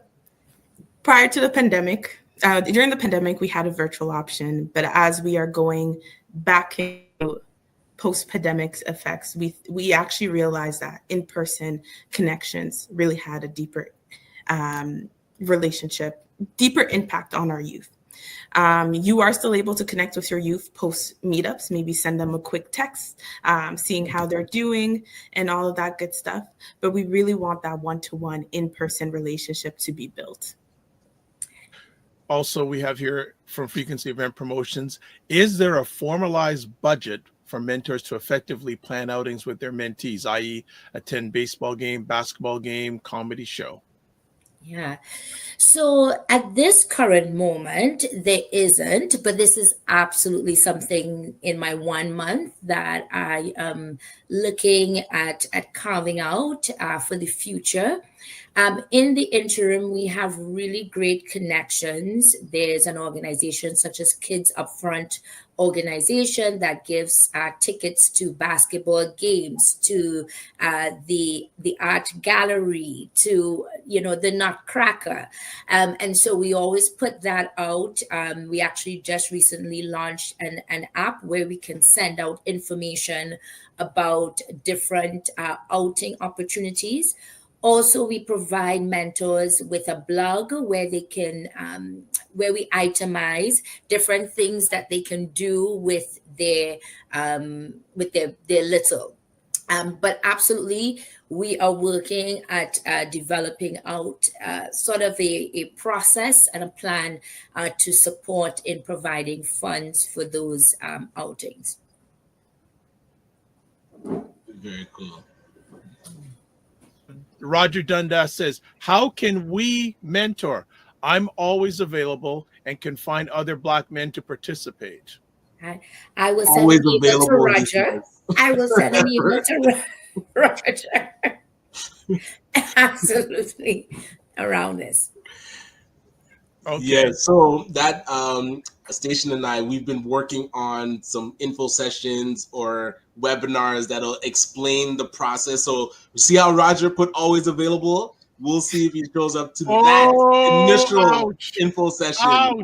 Speaker 5: prior to the pandemic, during the pandemic, we had a virtual option, but as we are going back into post-pandemic effects, we actually realized that in-person connections really had a deeper relationship, deeper impact on our youth. You are still able to connect with your youth post meetups, maybe send them a quick text, seeing how they're doing and all of that good stuff. But we really want that one-to-one in-person relationship to be built.
Speaker 3: Also, we have here from Frequency Event Promotions, is there a formalized budget for mentors to effectively plan outings with their mentees, i.e. attend baseball game, basketball game, comedy show?
Speaker 6: Yeah. So at this current moment, there isn't, but this is absolutely something in my 1 month that I am looking at carving out for the future. In the interim, we have really great connections. There's an organization such as Kids Upfront organization that gives tickets to basketball games, to the art gallery, to the Nutcracker, and so we always put that out. We actually just recently launched an app where we can send out information about different outing opportunities. Also, we provide mentors with a blog where they can, where we itemize different things that they can do with their little. But absolutely, we are working at developing out sort of a process and a plan to support in providing funds for those outings.
Speaker 4: Very cool.
Speaker 3: Roger Dundas says, how can we mentor? I'm always available and can find other Black men to participate.
Speaker 6: I will send
Speaker 4: Always
Speaker 6: an email to
Speaker 4: available,
Speaker 6: Roger. I will send an email to Roger. Absolutely around this.
Speaker 3: Okay.
Speaker 4: Yeah, so that Stachen and I, we've been working on some info sessions or webinars that'll explain the process. So see how Roger put always available? We'll see if he shows up to that initial info session.
Speaker 6: Oh,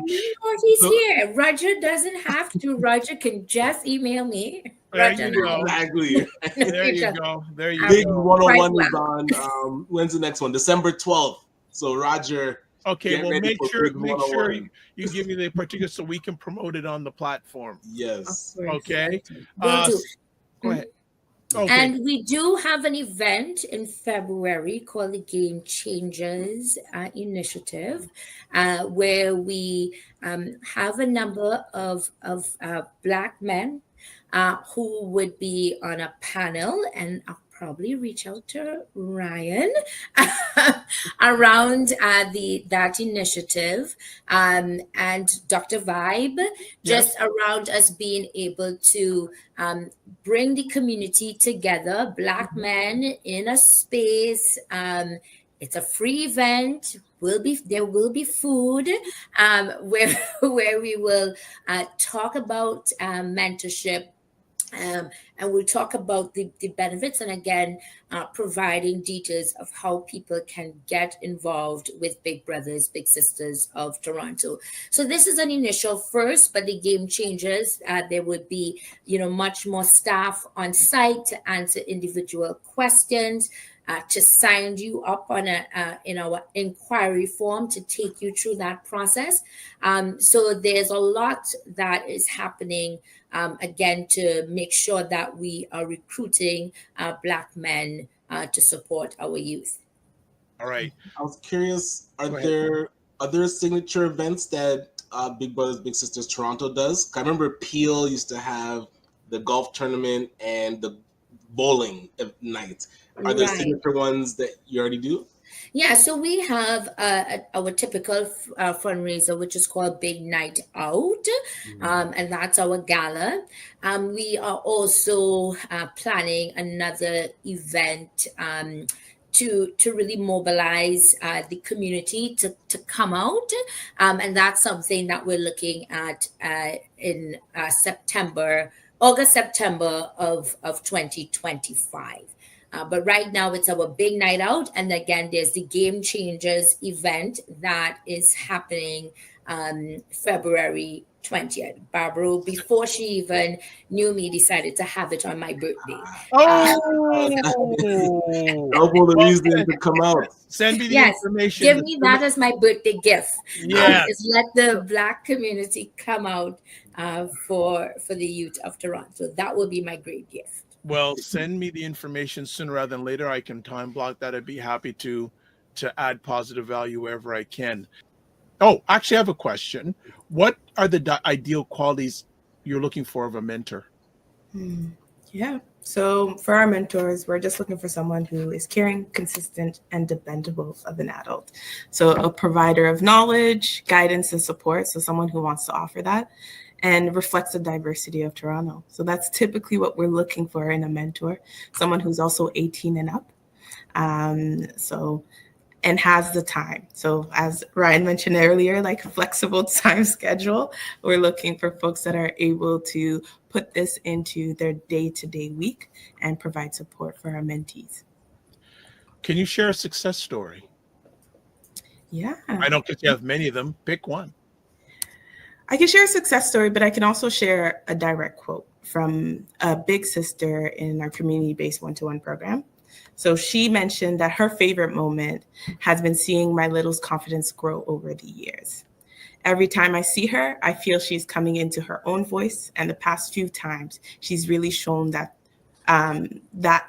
Speaker 6: he's here. Roger doesn't have to. Roger can just email me.
Speaker 3: There you go.
Speaker 4: Exactly.
Speaker 3: There you go. There you
Speaker 4: Big
Speaker 3: go.
Speaker 4: 101 is on. When's the next one? December 12th. So Roger.
Speaker 3: Okay, well, make sure you give me the particulars so we can promote it on the platform.
Speaker 4: Yes.
Speaker 3: Okay.
Speaker 6: Will do.
Speaker 3: Go ahead. Okay.
Speaker 6: And we do have an event in February called the Game Changers Initiative, where we have a number of Black men who would be on a panel, and I'll probably reach out to Ryan around that initiative, and Dr. Vibe, just around us being able to bring the community together, Black men in a space. It's a free event. There will be food where we will talk about mentorship. And we'll talk about the benefits, and again, providing details of how people can get involved with Big Brothers, Big Sisters of Toronto. So this is an initial first, but the Game Changers, there would be, much more staff on site to answer individual questions, to sign you up on in our inquiry form to take you through that process. So there's a lot that is happening, again, to make sure that we are recruiting Black men to support our youth.
Speaker 3: All right.
Speaker 4: I was curious,
Speaker 3: Go ahead.
Speaker 4: are there signature events that Big Brothers Big Sisters Toronto does? I remember Peel used to have the golf tournament and the bowling night. Are there
Speaker 6: Right.
Speaker 4: signature ones that you already do?
Speaker 6: Yeah, so we have our typical fundraiser, which is called Big Night Out, and that's our gala. We are also planning another event to really mobilize the community to come out, and that's something that we're looking at in August, September of 2025. But right now it's our big night out. And again, there's the Game Changers event that is happening February 20th. Barbara, before she even knew me, decided to have it on my birthday.
Speaker 4: Double the reason to come out.
Speaker 3: Send me the
Speaker 6: Yes,
Speaker 3: information.
Speaker 6: give me that as my birthday gift.
Speaker 3: Yes.
Speaker 6: Is let the Black community come out for the youth of Toronto. That will be my great gift.
Speaker 3: Well, send me the information sooner rather than later. I can time block that. I'd be happy to add positive value wherever I can. Oh, actually, I have a question. What are the ideal qualities you're looking for of a mentor?
Speaker 5: Yeah. So for our mentors, we're just looking for someone who is caring, consistent, and dependable of an adult. So a provider of knowledge, guidance, and support. So someone who wants to offer that and reflects the diversity of Toronto. So that's typically what we're looking for in a mentor, someone who's also 18 and up. And has the time. So as Ryan mentioned earlier, like flexible time schedule, we're looking for folks that are able to put this into their day-to-day week and provide support for our mentees.
Speaker 3: Can you share a success story?
Speaker 5: Yeah.
Speaker 3: I don't think you have many of them. Pick one.
Speaker 5: I can share a success story, but I can also share a direct quote from a big sister in our community-based one-to-one program. So she mentioned that her favorite moment has been seeing my little's confidence grow over the years. Every time I see her, I feel she's coming into her own voice. And the past few times, she's really shown that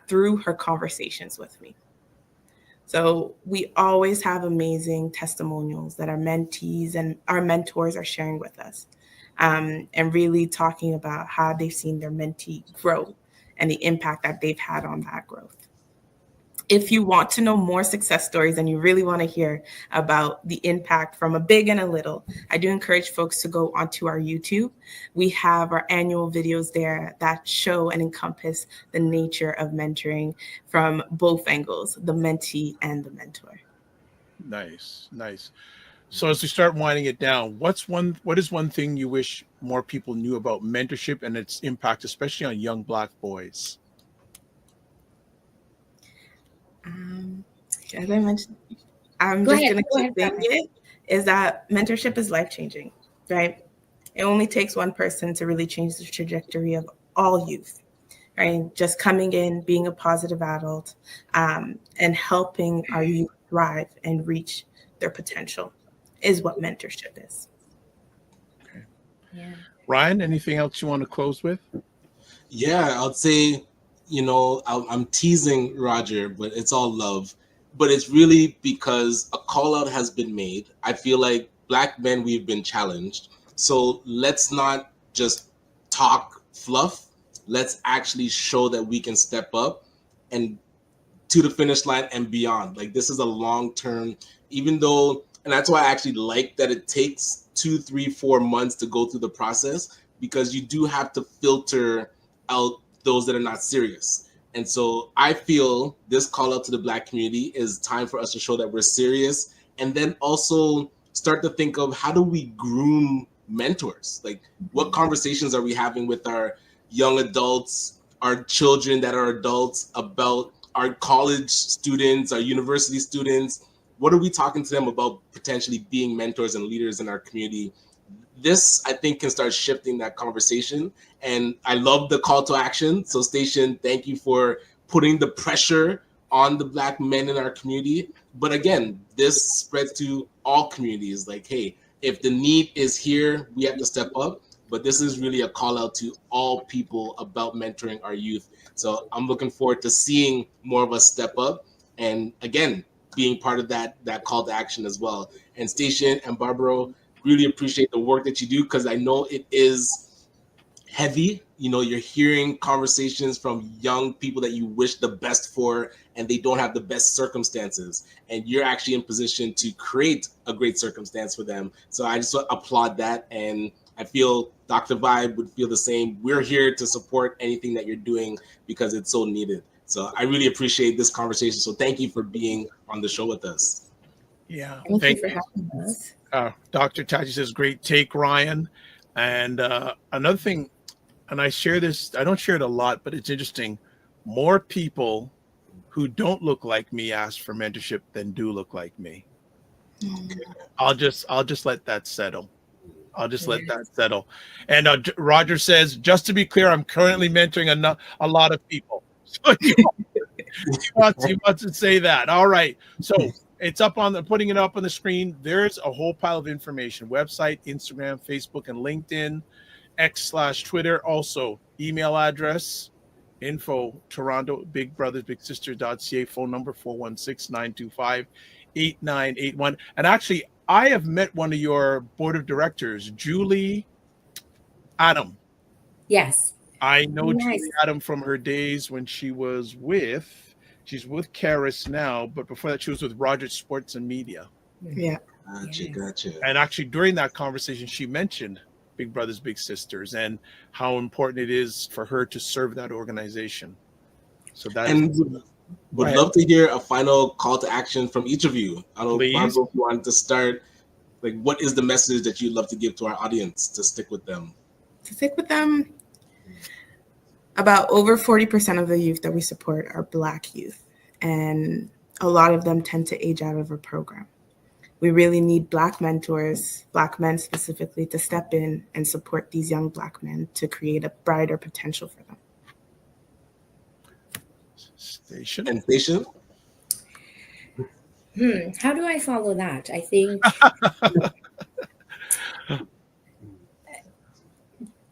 Speaker 5: through her conversations with me. So we always have amazing testimonials that our mentees and our mentors are sharing with us, and really talking about how they've seen their mentee grow and the impact that they've had on that growth. If you want to know more success stories and you really want to hear about the impact from a big and a little, I do encourage folks to go onto our YouTube. We have our annual videos there that show and encompass the nature of mentoring from both angles, the mentee and the mentor.
Speaker 3: Nice. So as we start winding it down, what is one thing you wish more people knew about mentorship and its impact, especially on young Black boys?
Speaker 5: As I mentioned, I'm just going to keep saying it, is that mentorship is life-changing, right? It only takes one person to really change the trajectory of all youth, right? Just coming in, being a positive adult, and helping our youth thrive and reach their potential is what mentorship is.
Speaker 3: Okay. Yeah. Ryan, anything else you want to close with?
Speaker 4: Yeah, I'd say, I'm teasing Roger, but it's all love. But it's really because a call out has been made. I feel like Black men, we've been challenged. So let's not just talk fluff. Let's actually show that we can step up and to the finish line and beyond. Like, this is a long-term, even though, and that's why I actually like that it takes 2, 3, 4 months to go through the process, because you do have to filter out those that are not serious. And so I feel this call out to the Black community is time for us to show that we're serious, and then also start to think of how do we groom mentors? Like, what conversations are we having with our young adults, our children that are adults, about our college students, our university students? What are we talking to them about potentially being mentors and leaders in our community? This, I think, can start shifting that conversation. And I love the call to action. So Stachen, thank you for putting the pressure on the Black men in our community. But again, this spreads to all communities. Like, hey, if the need is here, we have to step up. but this is really a call out to all people about mentoring our youth. So I'm looking forward to seeing more of us step up, and again, being part of that call to action as well. And Stachen and Barbro, really appreciate the work that you do, because I know it is heavy. You know, you're hearing conversations from young people that you wish the best for, and they don't have the best circumstances, and you're actually in position to create a great circumstance for them. So I just applaud that, and I feel Dr. Vibe would feel the same. We're here to support anything that you're doing because it's so needed. So I really appreciate this conversation. So thank you for being on the show with us.
Speaker 3: Yeah,
Speaker 5: Thank you for having us.
Speaker 3: Dr. Taji says, great take, Ryan. And another thing, and I share this, I don't share it a lot, but it's interesting. More people who don't look like me ask for mentorship than do look like me.
Speaker 4: Okay.
Speaker 3: I'll just let that settle. I'll just let that settle. And Roger says, just to be clear, I'm currently mentoring a lot of people. So he wants to say that. All right. So it's up on putting it up on the screen. There's a whole pile of information: website, Instagram, Facebook, and LinkedIn, X/Twitter. Also, email address, info, Toronto, bigbrothersbigsisters.ca, phone number 416-925-8981. And actually, I have met one of your board of directors, Julie Adam.
Speaker 6: Yes.
Speaker 3: I know
Speaker 6: Nice.
Speaker 3: Julie Adam from her days when she's with Karis now, but before that she was with Rogers Sports and Media.
Speaker 5: Yeah.
Speaker 4: Gotcha.
Speaker 3: And actually during that conversation, she mentioned Big Brothers Big Sisters and how important it is for her to serve that organization. So that
Speaker 4: would love to hear a final call to action from each of you. I don't know,
Speaker 3: Please.
Speaker 4: Barbro, if you wanted to start, like, what is the message that you'd love to give to our audience to stick with them?
Speaker 5: To stick with them, about over 40% of the youth that we support are Black youth, and a lot of them tend to age out of our program. We really need Black mentors, Black men specifically, to step in and support these young Black men to create a brighter potential for them.
Speaker 3: Stachen.
Speaker 4: And Stachen?
Speaker 6: How do I follow that? I think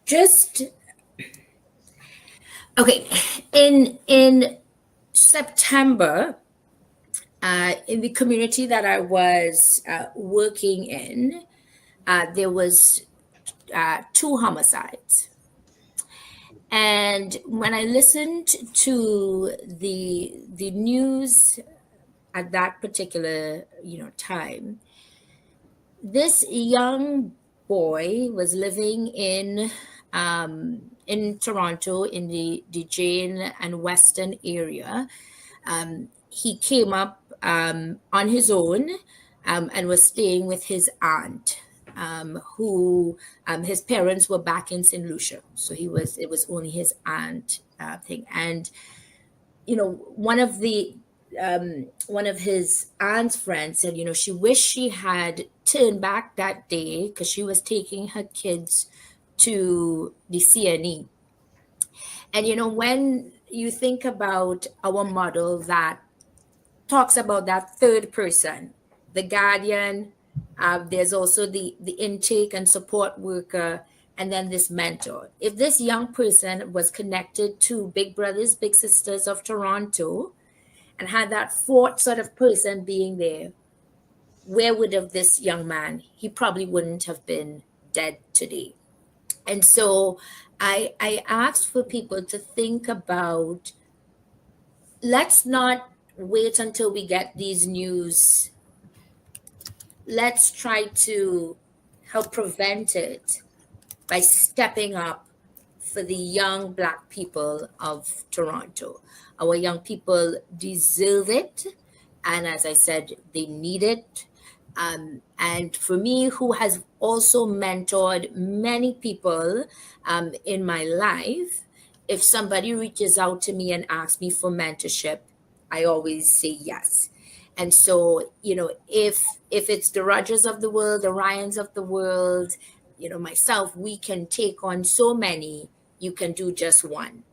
Speaker 6: just okay. In September, in the community that I was working in, there was 2 homicides. And when I listened to the news at that particular time, this young boy was living in Toronto, in the Jane and Weston area. He came up on his own and was staying with his aunt, who his parents were back in St. Lucia. So it was only his aunt thing. And one of his aunt's friends said, she wished she had turned back that day because she was taking her kids to the CNE. And when you think about our model that talks about that third person, the guardian, there's also the intake and support worker, and then this mentor. If this young person was connected to Big Brothers Big Sisters of Toronto and had that fourth sort of person being there, where would have this young man? He probably wouldn't have been dead today. And so I asked for people to think about, let's not wait until we get these news. Let's try to help prevent it by stepping up for the young Black people of Toronto. Our young people deserve it. And as I said, they need it. And for me, who has also mentored many people in my life, if somebody reaches out to me and asks me for mentorship, I always say yes. And so, if it's the Rogers of the world, the Ryans of the world, myself, we can take on so many. You can do just one.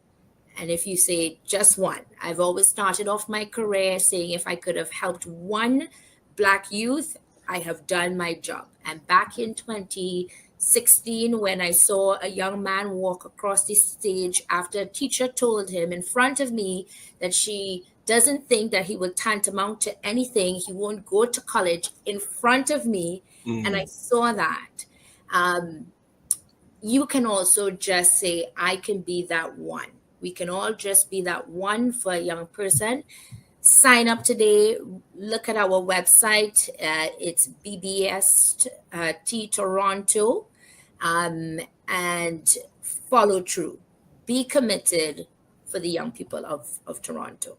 Speaker 6: And if you say just one, I've always started off my career saying if I could have helped one Black youth, I have done my job. And back in 20 16 when I saw a young man walk across the stage after a teacher told him in front of me that she doesn't think that he will tantamount to anything. He won't go to college in front of me. And I saw that. You can also just say, I can be that one. We can all just be that one for a young person. Sign up today. Look at our website. It's BBST Toronto, and follow through. Be committed for the young people of Toronto.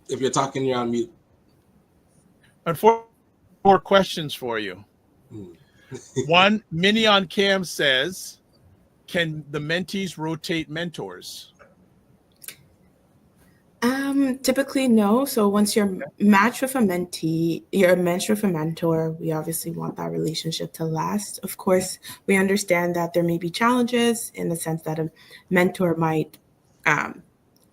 Speaker 4: If you're talking, you're on mute.
Speaker 3: And four questions for you. One, Minnie on Cam says, can the mentees rotate mentors?
Speaker 5: Typically, no. So once you're matched with a mentee, you're matched with a mentor, we obviously want that relationship to last. Of course, we understand that there may be challenges in the sense that a mentor might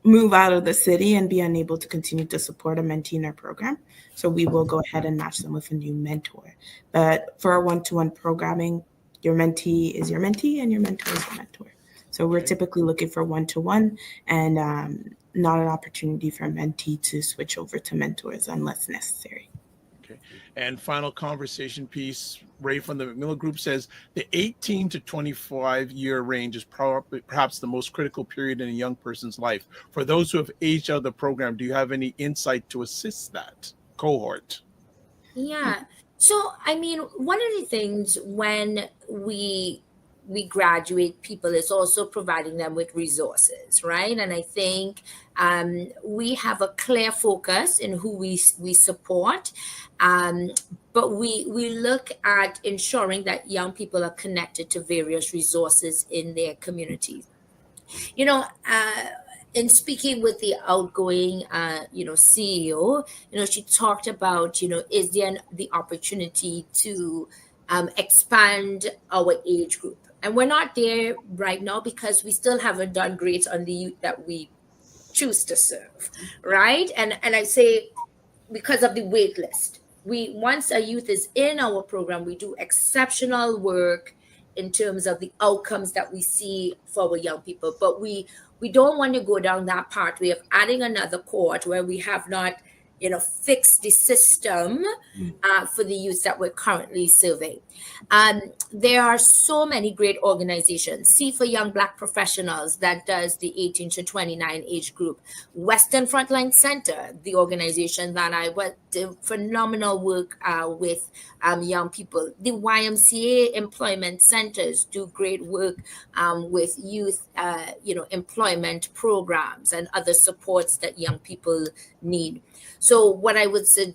Speaker 5: move out of the city and be unable to continue to support a mentee in our program. So we will go ahead and match them with a new mentor. But for our one-to-one programming, your mentee is your mentee and your mentor is your mentor. So we're typically looking for one-to-one and not an opportunity for a mentee to switch over to mentors unless necessary.
Speaker 3: Okay. And final conversation piece, Ray from the McMillan Group says the 18 to 25-year range is perhaps the most critical period in a young person's life. For those who have aged out of the program, do you have any insight to assist that cohort?
Speaker 6: Yeah. So, I mean, one of the things when we graduate people is also providing them with resources, right? And I think we have a clear focus in who we support, but we look at ensuring that young people are connected to various resources in their communities. You know, in speaking with the outgoing, CEO, she talked about, is there the opportunity to expand our age group? And we're not there right now because we still haven't done great on the youth that we choose to serve, right? And I say because of the wait list. Once a youth is in our program, we do exceptional work in terms of the outcomes that we see for our young people. But we don't want to go down that pathway of adding another cohort where we have not fix the system for the youth that we're currently serving. There are so many great organizations. See for Young Black Professionals that does the 18 to 29 age group. Western Frontline Center, the organization that I did phenomenal work with young people. The YMCA employment centers do great work with youth, employment programs and other supports that young people need. So what I would say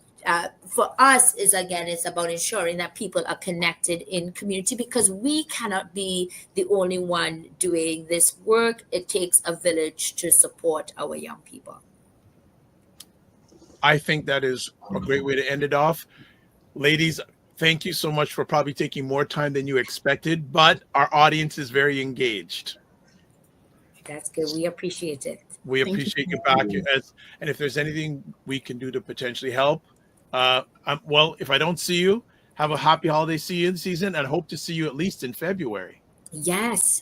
Speaker 6: for us is, again, it's about ensuring that people are connected in community because we cannot be the only one doing this work. It takes a village to support our young people.
Speaker 3: I think that is a great way to end it off. Ladies, thank you so much for probably taking more time than you expected, but our audience is very engaged.
Speaker 6: That's good. We appreciate it.
Speaker 3: We appreciate you back. And if there's anything we can do to potentially help, if I don't see you, have a happy holiday season and hope to see you at least in February.
Speaker 6: Yes.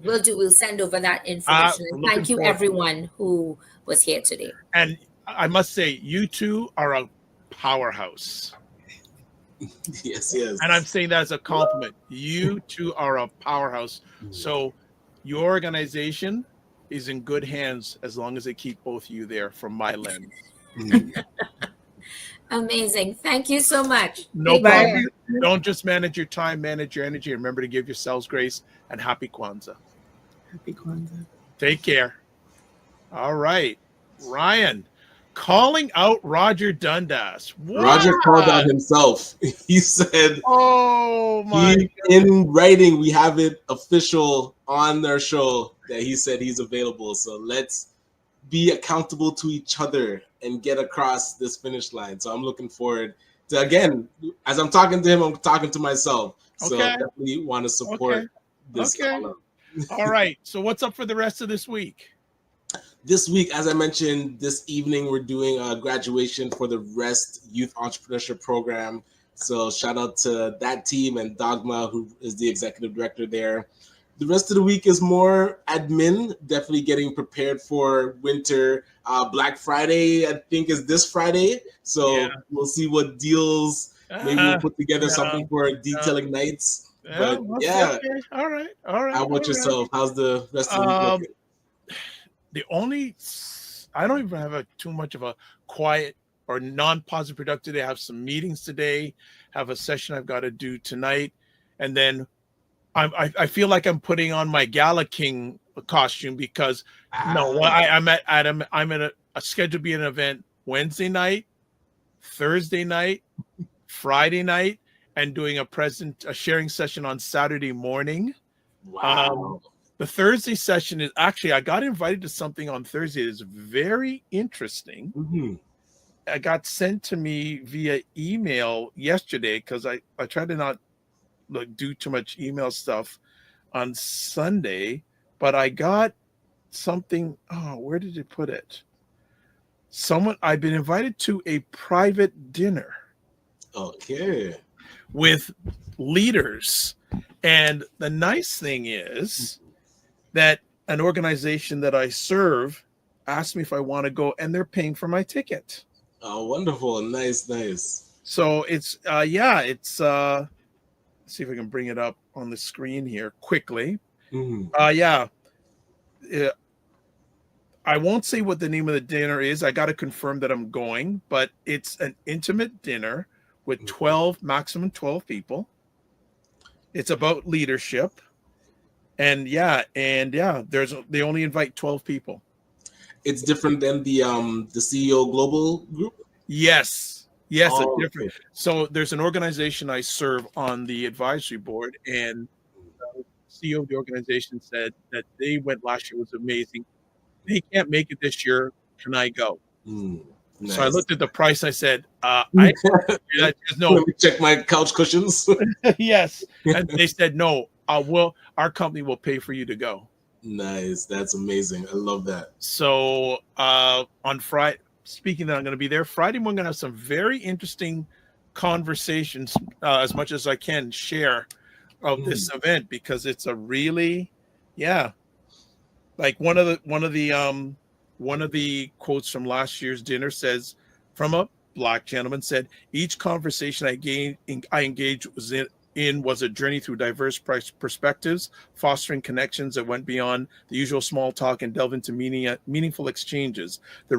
Speaker 6: We'll do. We'll send over that information. Thank you, everyone who was here today.
Speaker 3: And I must say, you two are a powerhouse.
Speaker 4: Yes.
Speaker 3: And I'm saying that as a compliment. You two are a powerhouse. So your organization is in good hands as long as they keep both of you there from my lens.
Speaker 6: Amazing. Thank you so much.
Speaker 3: No problem. Don't just manage your time, manage your energy. Remember to give yourselves grace and happy Kwanzaa.
Speaker 5: Happy Kwanzaa.
Speaker 3: Take care. All right. Ryan, calling out Roger Dundas. What?
Speaker 4: Roger called out himself. He said,
Speaker 3: oh my
Speaker 4: in writing, we have it official on their show that he said he's available. So let's be accountable to each other and get across this finish line. So I'm looking forward to, again, as I'm talking to him, I'm talking to myself. So I definitely want to support this.
Speaker 3: All right. So what's up for the rest of this week?
Speaker 4: This week, as I mentioned, this evening we're doing a graduation for the REST Youth Entrepreneurship Program. So shout out to that team and Dogma, who is the executive director there. The rest of the week is more admin, definitely getting prepared for winter. Black Friday, I think, is this Friday. So we'll see what deals. Maybe we'll put together something for detailing nights. But
Speaker 3: okay. All right.
Speaker 4: How about yourself? How's the rest of the week looking?
Speaker 3: I don't even have too much of a quiet or non-positive productive day. I have some meetings today, have a session I've got to do tonight, and then I feel like I'm putting on my Gala King costume because I'm at a scheduled to be at an event Wednesday night, Thursday night, Friday night, and doing a sharing session on Saturday morning.
Speaker 4: Wow.
Speaker 3: The Thursday session is actually, I got invited to something on Thursday that's very interesting.
Speaker 4: Mm-hmm.
Speaker 3: I got sent to me via email yesterday because I try to not do too much email stuff on Sunday, but I got something. Oh, where did it put it? I've been invited to a private dinner.
Speaker 4: Okay.
Speaker 3: With leaders. And the nice thing is that an organization that I serve asked me if I want to go, and they're paying for my ticket.
Speaker 4: Oh, wonderful. Nice.
Speaker 3: So it's let's see if I can bring it up on the screen here quickly. I won't say what the name of the dinner is. I got to confirm that I'm going, but it's an intimate dinner with maximum 12 people. It's about leadership. And they only invite 12 people.
Speaker 4: It's different than the CEO Global Group?
Speaker 3: Yes, it's different. Okay. So there's an organization I serve on the advisory board, and the CEO of the organization said that they went last year, was amazing. They can't make it this year. Can I go?
Speaker 4: Nice.
Speaker 3: So I looked at the price. I said, I no.
Speaker 4: Let me check my couch cushions.
Speaker 3: Yes, and they said no. Our company will pay for you to go.
Speaker 4: Nice. That's amazing. I love that.
Speaker 3: So on Friday, speaking that I'm going to be there Friday, we're going to have some very interesting conversations, as much as I can share of this event, because it's a really, like one of the quotes from last year's dinner says, from a Black gentleman, said, each conversation I engaged was a journey through diverse perspectives, fostering connections that went beyond the usual small talk and delve into meaningful exchanges. The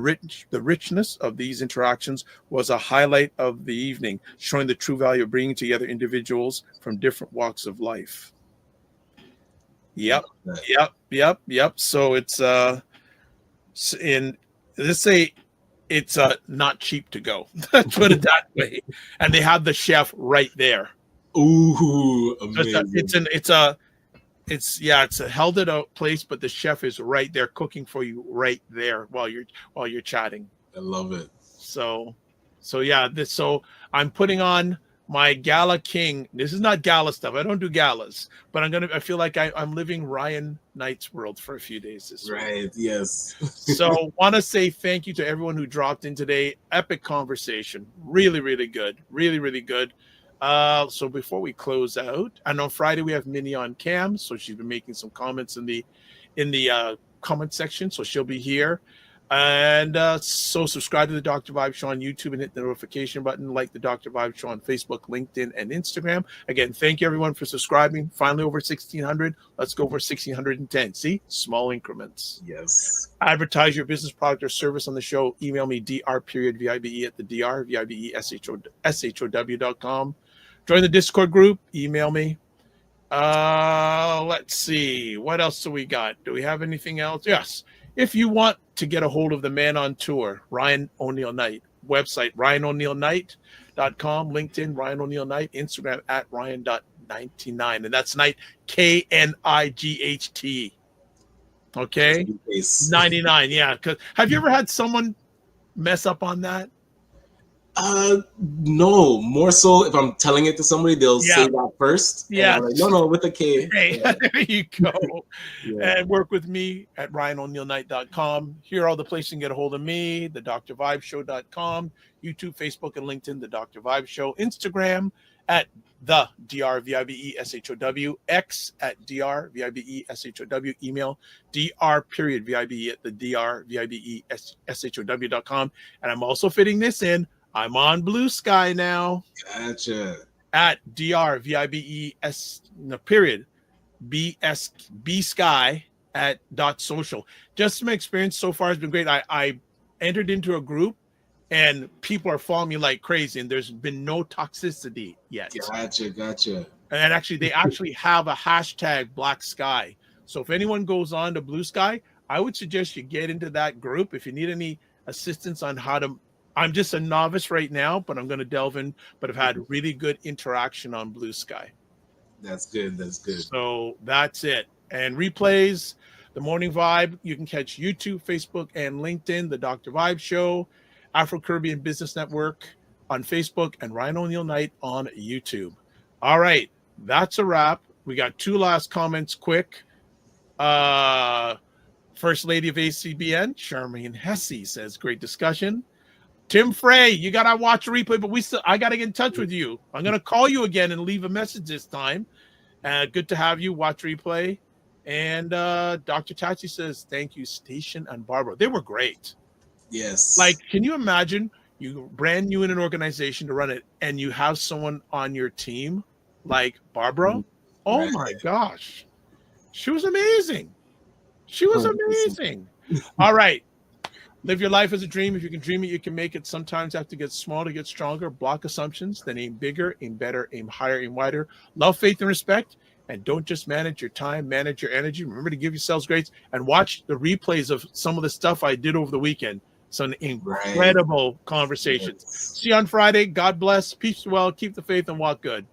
Speaker 3: richness of these interactions was a highlight of the evening, showing the true value of bringing together individuals from different walks of life. Yep. So it's it's not cheap to go. Let's put it that way. And they have the chef right there.
Speaker 4: Ooh, amazing.
Speaker 3: It's a held it out place, but the chef is right there cooking for you right there while you're chatting.
Speaker 4: I love it.
Speaker 3: So I'm putting on my Gala King. This is not gala stuff. I don't do galas, but I feel like I'm living Ryan Knight's world for a few days this week.
Speaker 4: Right. Yes.
Speaker 3: So want to say thank you to everyone who dropped in today. Epic conversation. Really, really good. Really, really good. So before we close out, and on Friday we have Minnie on cam, so she's been making some comments in the comment section, so she'll be here. And so subscribe to the Dr. Vibe Show on YouTube and hit the notification button, like the Dr. Vibe Show on Facebook, LinkedIn, and Instagram. Again, thank you everyone for subscribing. Finally over 1,600. Let's go over 1,610. See? Small increments.
Speaker 4: Yes.
Speaker 3: Advertise your business product or service on the show. Email me dr.vibe at the vibe.show.com. Join the Discord group. Email me. Let's see. What else do we got? Do we have anything else? Yes. If you want to get a hold of the man on tour, Ryan O'Neill Knight, website, RyanO'NeillKnight.com, LinkedIn, Ryan O'Neill Knight, Instagram at Ryan.99. And that's Knight, Knight. Okay? 99, yeah. Have you ever had someone mess up on that?
Speaker 4: No, more so if I'm telling it to somebody, they'll say that first.
Speaker 3: Yeah.
Speaker 4: Like, no, with a K.
Speaker 3: Hey,
Speaker 4: Yeah.
Speaker 3: there you go.
Speaker 4: Yeah.
Speaker 3: And work with me at RyanO'NeillKnight.com. Here are all the places you can get a hold of me, the drvibeshow.com, YouTube, Facebook, and LinkedIn, the Dr. Vibe Show, Instagram at the DRVIBESHOW, X at DRVIBESHOW, email DR.VIBE at the DRVIBESHOW.com. And I'm also fitting this in. I'm on Blue Sky now
Speaker 4: Gotcha.
Speaker 3: at DRVIBES, no, period, B Sky at .social. Just my experience so far has been great. I entered into a group and people are following me like crazy, and there's been no toxicity yet.
Speaker 4: Gotcha.
Speaker 3: And actually, they actually have a hashtag Black Sky. So if anyone goes on to Blue Sky, I would suggest you get into that group. If you need any assistance on how to, I'm just a novice right now, but I'm going to delve in, but I've had really good interaction on Blue Sky.
Speaker 4: That's good.
Speaker 3: So that's it. And replays, The Morning Vibe, you can catch YouTube, Facebook, and LinkedIn, The Dr. Vibe Show, Afro-Caribbean Business Network on Facebook, and Ryan O'Neill Knight on YouTube. All right, that's a wrap. We got two last comments quick. First Lady of ACBN, Charmaine Hesse, says, great discussion. Tim Frey, you got to watch a replay, but I got to get in touch with you. I'm going to call you again and leave a message this time. Good to have you. Watch replay. And Dr. Tachi says, thank you, Stachen and Barbro. They were great.
Speaker 4: Yes.
Speaker 3: Like, can you imagine you brand new in an organization to run it and you have someone on your team like Barbro? Oh my gosh. She was amazing. All right. Live your life as a dream. If you can dream it, you can make it. Sometimes you have to get small to get stronger. Block assumptions, then aim bigger, aim better, aim higher, aim wider. Love, faith, and respect. And don't just manage your time, manage your energy. Remember to give yourselves grace and watch the replays of some of the stuff I did over the weekend. Some incredible conversations. See you on Friday. God bless. Peace well. Keep the faith and walk good.